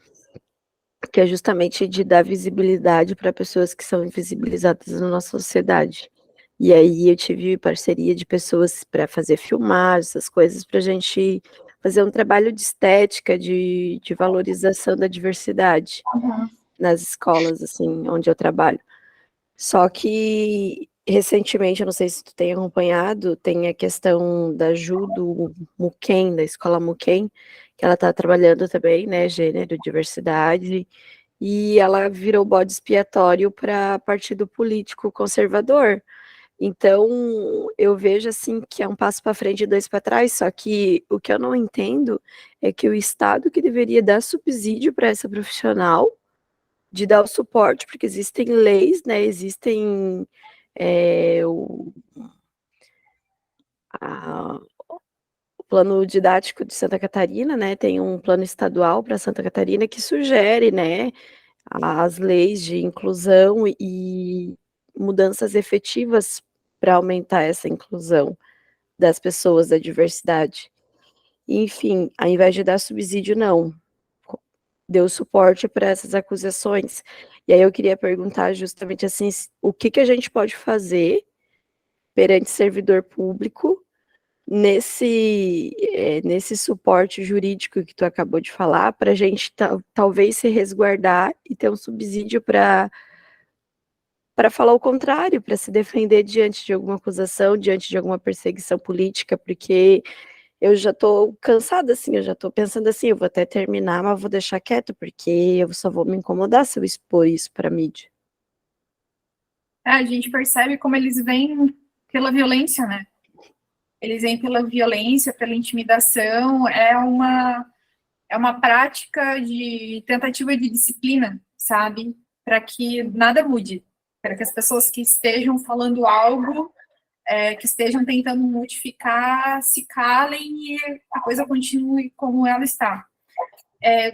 que é justamente de dar visibilidade para pessoas que são invisibilizadas na nossa sociedade. E aí eu tive parceria de pessoas para fazer filmagens, essas coisas, para a gente fazer um trabalho de estética, de valorização da diversidade nas escolas, assim, onde eu trabalho. Só que, recentemente, eu não sei se tu tem acompanhado, tem a questão da Ju do Muquem, da escola Muquem, que ela está trabalhando também, né, gênero, diversidade, e ela virou bode expiatório para partido político conservador. Então, eu vejo, assim, que é um passo para frente e 2 para trás, só que o que eu não entendo é que o Estado que deveria dar subsídio para essa profissional, de dar o suporte, porque existem leis, né, existem o plano didático de Santa Catarina, né, tem um plano estadual para Santa Catarina que sugere, né, as leis de inclusão e mudanças efetivas para aumentar essa inclusão das pessoas da diversidade. Enfim, ao invés de dar subsídio, não, deu suporte para essas acusações. E aí eu queria perguntar justamente assim, o que a gente pode fazer perante servidor público nesse suporte jurídico que tu acabou de falar, para a gente talvez se resguardar e ter um subsídio para falar o contrário, para se defender diante de alguma acusação, diante de alguma perseguição política, porque eu já estou cansada, assim, eu já estou pensando assim, eu vou até terminar, mas vou deixar quieto, porque eu só vou me incomodar se eu expor isso para a mídia. a gente percebe como eles vêm pela violência, né? Eles vêm pela violência, pela intimidação, é uma prática de tentativa de disciplina, sabe? Para que nada mude, para que as pessoas que estejam falando algo, que estejam tentando modificar, se calem e a coisa continue como ela está.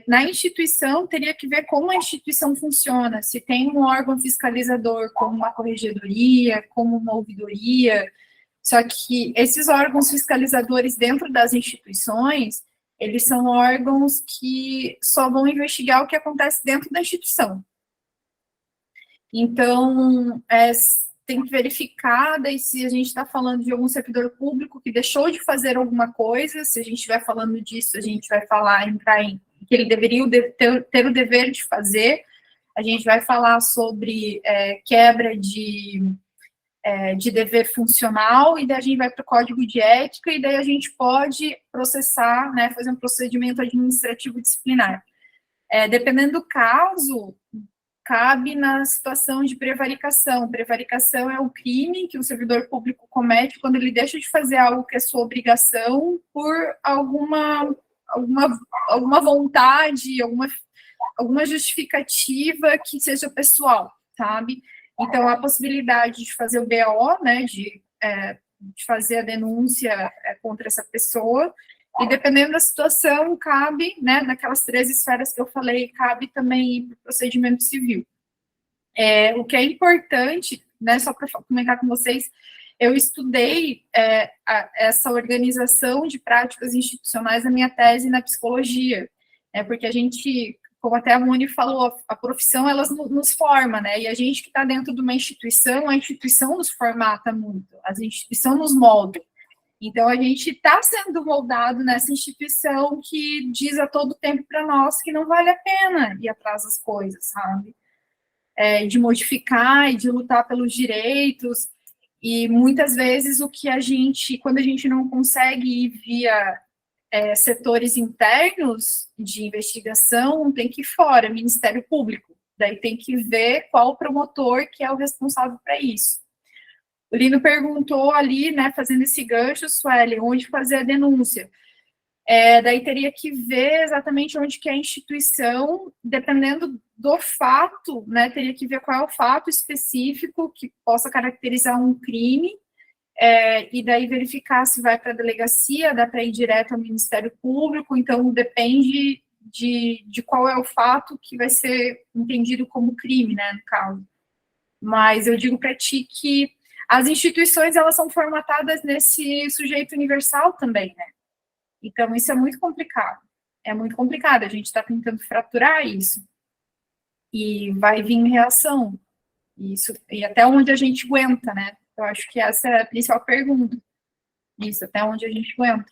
Na instituição, teria que ver como a instituição funciona, se tem um órgão fiscalizador, como uma corregedoria, como uma ouvidoria, só que esses órgãos fiscalizadores dentro das instituições, eles são órgãos que só vão investigar o que acontece dentro da instituição. Então, tem que verificar daí se a gente está falando de algum servidor público que deixou de fazer alguma coisa, se a gente estiver falando disso, a gente vai entrar em que ele deveria ter o dever de fazer, a gente vai falar sobre quebra de dever funcional, e daí a gente vai para o código de ética, e daí a gente pode processar, né, fazer um procedimento administrativo disciplinar. Dependendo do caso, cabe na situação de prevaricação. Prevaricação é o crime que o servidor público comete quando ele deixa de fazer algo que é sua obrigação por alguma vontade, alguma justificativa que seja pessoal, sabe? Então, a possibilidade de fazer o BO, né, de fazer a denúncia contra essa pessoa, e dependendo da situação, cabe, né, naquelas 3 esferas que eu falei, cabe também para o procedimento civil. O que é importante, né, só para comentar com vocês, eu estudei essa organização de práticas institucionais na minha tese na psicologia, porque a gente, como até a Moni falou, a profissão, ela nos forma, né, e a gente que está dentro de uma instituição, a instituição nos formata muito, a instituição nos molda. Então, a gente está sendo moldado nessa instituição que diz a todo tempo para nós que não vale a pena ir atrás das coisas, sabe? De modificar e de lutar pelos direitos, e muitas vezes quando a gente não consegue ir via setores internos de investigação, tem que ir fora, Ministério Público, daí tem que ver qual promotor que é o responsável para isso. O Lino perguntou ali, né, fazendo esse gancho, Sueli, onde fazer a denúncia. Daí teria que ver exatamente onde que é a instituição, dependendo do fato, né, teria que ver qual é o fato específico que possa caracterizar um crime, e daí verificar se vai para a delegacia, dá para ir direto ao Ministério Público, então depende de qual é o fato que vai ser entendido como crime, né, no caso. Mas eu digo para ti que as instituições, elas são formatadas nesse sujeito universal também, né? Então, isso é muito complicado. É muito complicado, a gente está tentando fraturar isso. E vai vir reação. Isso, e até onde a gente aguenta, né? Eu acho que essa é a principal pergunta. Isso, até onde a gente aguenta.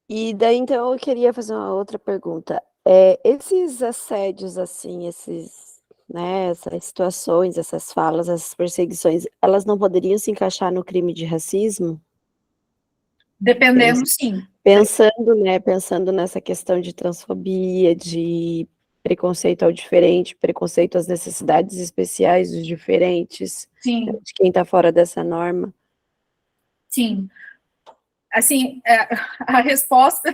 E daí, então, eu queria fazer uma outra pergunta. Esses assédios, assim, né, essas situações, essas falas, essas perseguições, elas não poderiam se encaixar no crime de racismo? Dependendo, sim. Pensando nessa questão de transfobia, de preconceito ao diferente, preconceito às necessidades especiais dos diferentes, Sim. De quem está fora dessa norma. Sim. Assim, a resposta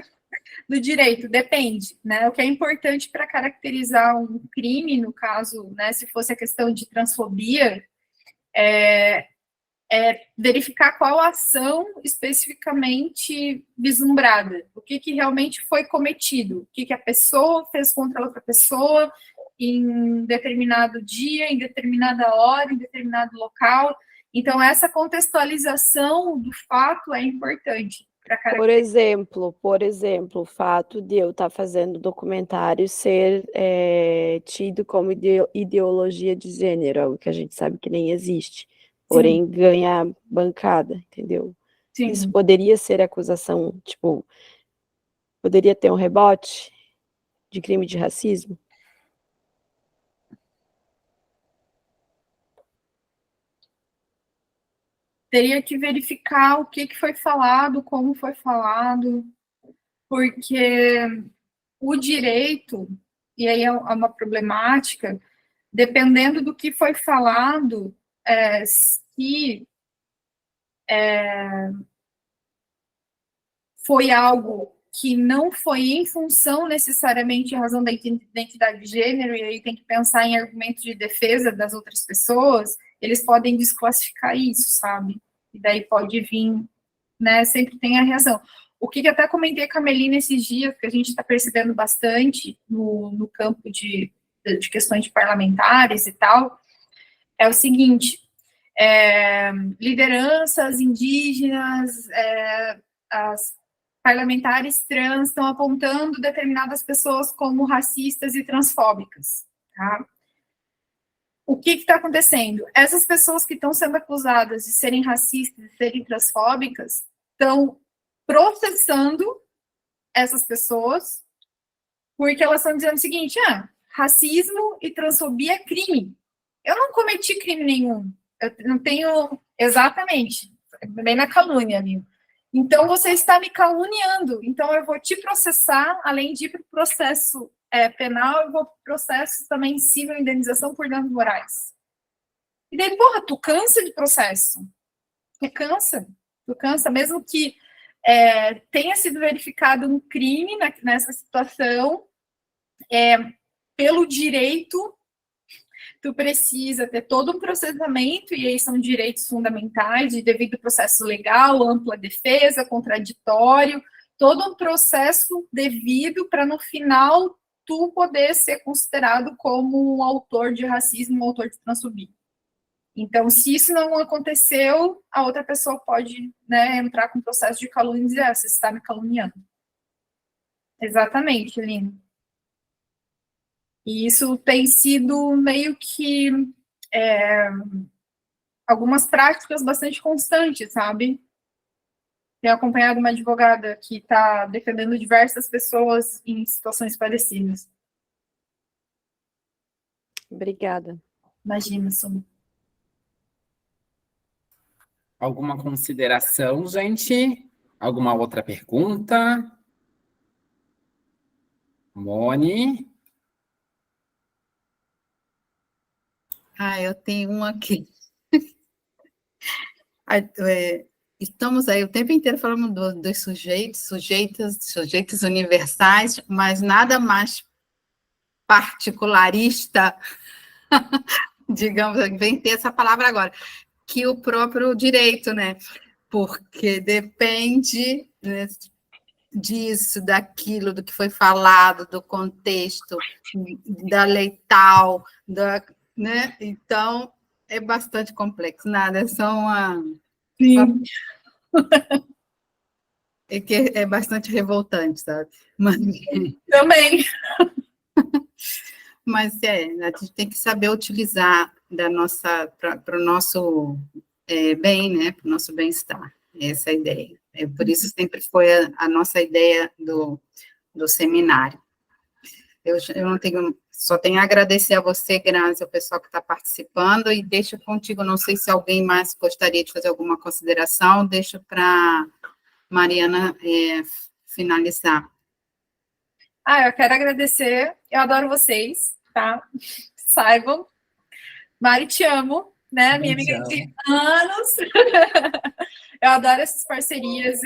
do direito depende, né? O que é importante para caracterizar um crime, no caso, né, se fosse a questão de transfobia, é verificar qual ação especificamente vislumbrada, o que realmente foi cometido, o que a pessoa fez contra outra pessoa em determinado dia, em determinada hora, em determinado local. Então, essa contextualização do fato é importante. Por exemplo, o fato de eu estar fazendo documentário ser tido como ideologia de gênero, algo que a gente sabe que nem existe, porém ganhar bancada, entendeu? Sim. Isso poderia ser acusação, tipo, poderia ter um rebote de crime de racismo? Teria que verificar o que foi falado, como foi falado, porque o direito, e aí é uma problemática, dependendo do que foi falado, se foi algo que não foi em função necessariamente em razão da identidade de gênero, e aí tem que pensar em argumentos de defesa das outras pessoas, eles podem desclassificar isso, sabe? E daí pode vir, né, sempre tem a reação. O que eu até comentei com a Melina esses dias, que a gente está percebendo bastante no campo de questões de parlamentares e tal, é o seguinte, lideranças indígenas, as parlamentares trans estão apontando determinadas pessoas como racistas e transfóbicas, tá? O que está acontecendo? Essas pessoas que estão sendo acusadas de serem racistas e serem transfóbicas estão processando essas pessoas porque elas estão dizendo o seguinte, racismo e transfobia é crime. Eu não cometi crime nenhum. Eu não tenho... Exatamente. Bem na calúnia, amigo. Então, você está me caluniando. Então, eu vou te processar, além de ir para o processo penal, eu vou para o processo também civil, indenização por danos morais. E daí, porra, tu cansa de processo. Tu cansa, mesmo que tenha sido verificado um crime nessa situação, pelo direito, tu precisa ter todo um processamento, e aí são direitos fundamentais, de devido processo legal, ampla defesa, contraditório, todo um processo devido para, no final, tu poder ser considerado como um autor de racismo, um autor de transfobia. Então, se isso não aconteceu, a outra pessoa pode, né, entrar com processo de calúnia e dizer, você está me caluniando. Exatamente, Lina. E isso tem sido meio que algumas práticas bastante constantes, sabe? Tenho acompanhado uma advogada que está defendendo diversas pessoas em situações parecidas. Obrigada. Imagina, Sônia. Alguma consideração, gente? Alguma outra pergunta? Moni? Eu tenho um aqui. Estamos aí o tempo inteiro falando dos sujeitos universais, mas nada mais particularista, digamos, vem ter essa palavra agora, que o próprio direito, né? Porque depende, né, disso, daquilo, do que foi falado, do contexto, da lei tal, né? Então, é bastante complexo. Nada, é só uma... Sim. É bastante revoltante, sabe? Mas... Também. Mas a gente tem que saber utilizar para o nosso bem, né? Para o nosso bem-estar. Essa é a ideia. Por isso sempre foi a nossa ideia do seminário. Eu não tenho, só tenho a agradecer a você, Grazi, ao pessoal que está participando, e deixo contigo, não sei se alguém mais gostaria de fazer alguma consideração, deixo para Mariana finalizar. Eu quero agradecer, eu adoro vocês, tá? Saibam. Mari, te amo, né? Minha amiga de anos. Eu adoro essas parcerias,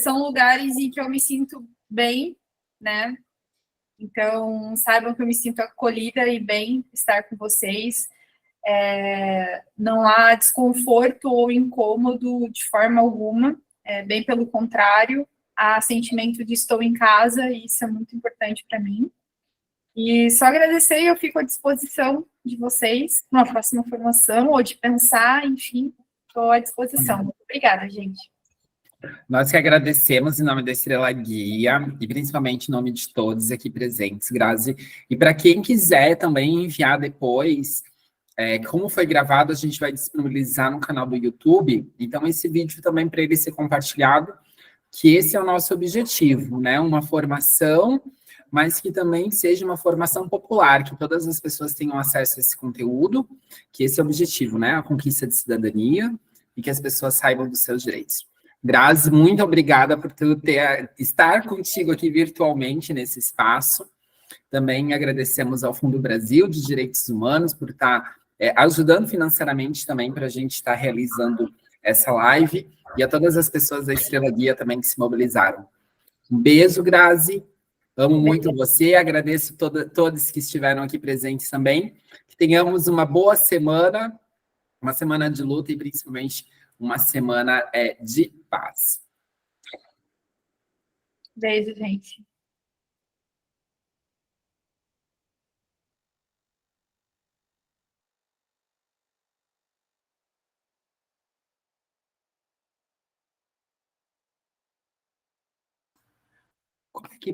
são lugares em que eu me sinto bem, né? Então, saibam que eu me sinto acolhida e bem estar com vocês. Não há desconforto ou incômodo de forma alguma, bem pelo contrário, há sentimento de estou em casa, e isso é muito importante para mim. E só agradecer, e eu fico à disposição de vocês numa próxima formação, ou de pensar, enfim, estou à disposição. Muito obrigada, gente. Nós que agradecemos em nome da Estrela Guia, e principalmente em nome de todos aqui presentes, Grazi. E para quem quiser também enviar depois, como foi gravado, a gente vai disponibilizar no canal do YouTube, então esse vídeo também para ele ser compartilhado, que esse é o nosso objetivo, né? Uma formação, mas que também seja uma formação popular, que todas as pessoas tenham acesso a esse conteúdo, que esse é o objetivo, né? A conquista de cidadania, e que as pessoas saibam dos seus direitos. Grazi, muito obrigada por estar contigo aqui virtualmente nesse espaço. Também agradecemos ao Fundo Brasil de Direitos Humanos por estar ajudando financeiramente também para a gente estar realizando essa live, e a todas as pessoas da Estrela Guia também que se mobilizaram. Um beijo, Grazi. Amo muito você, agradeço todos que estiveram aqui presentes também. Que tenhamos uma boa semana, uma semana de luta e principalmente uma semana de paz. Beijo, gente. Como é que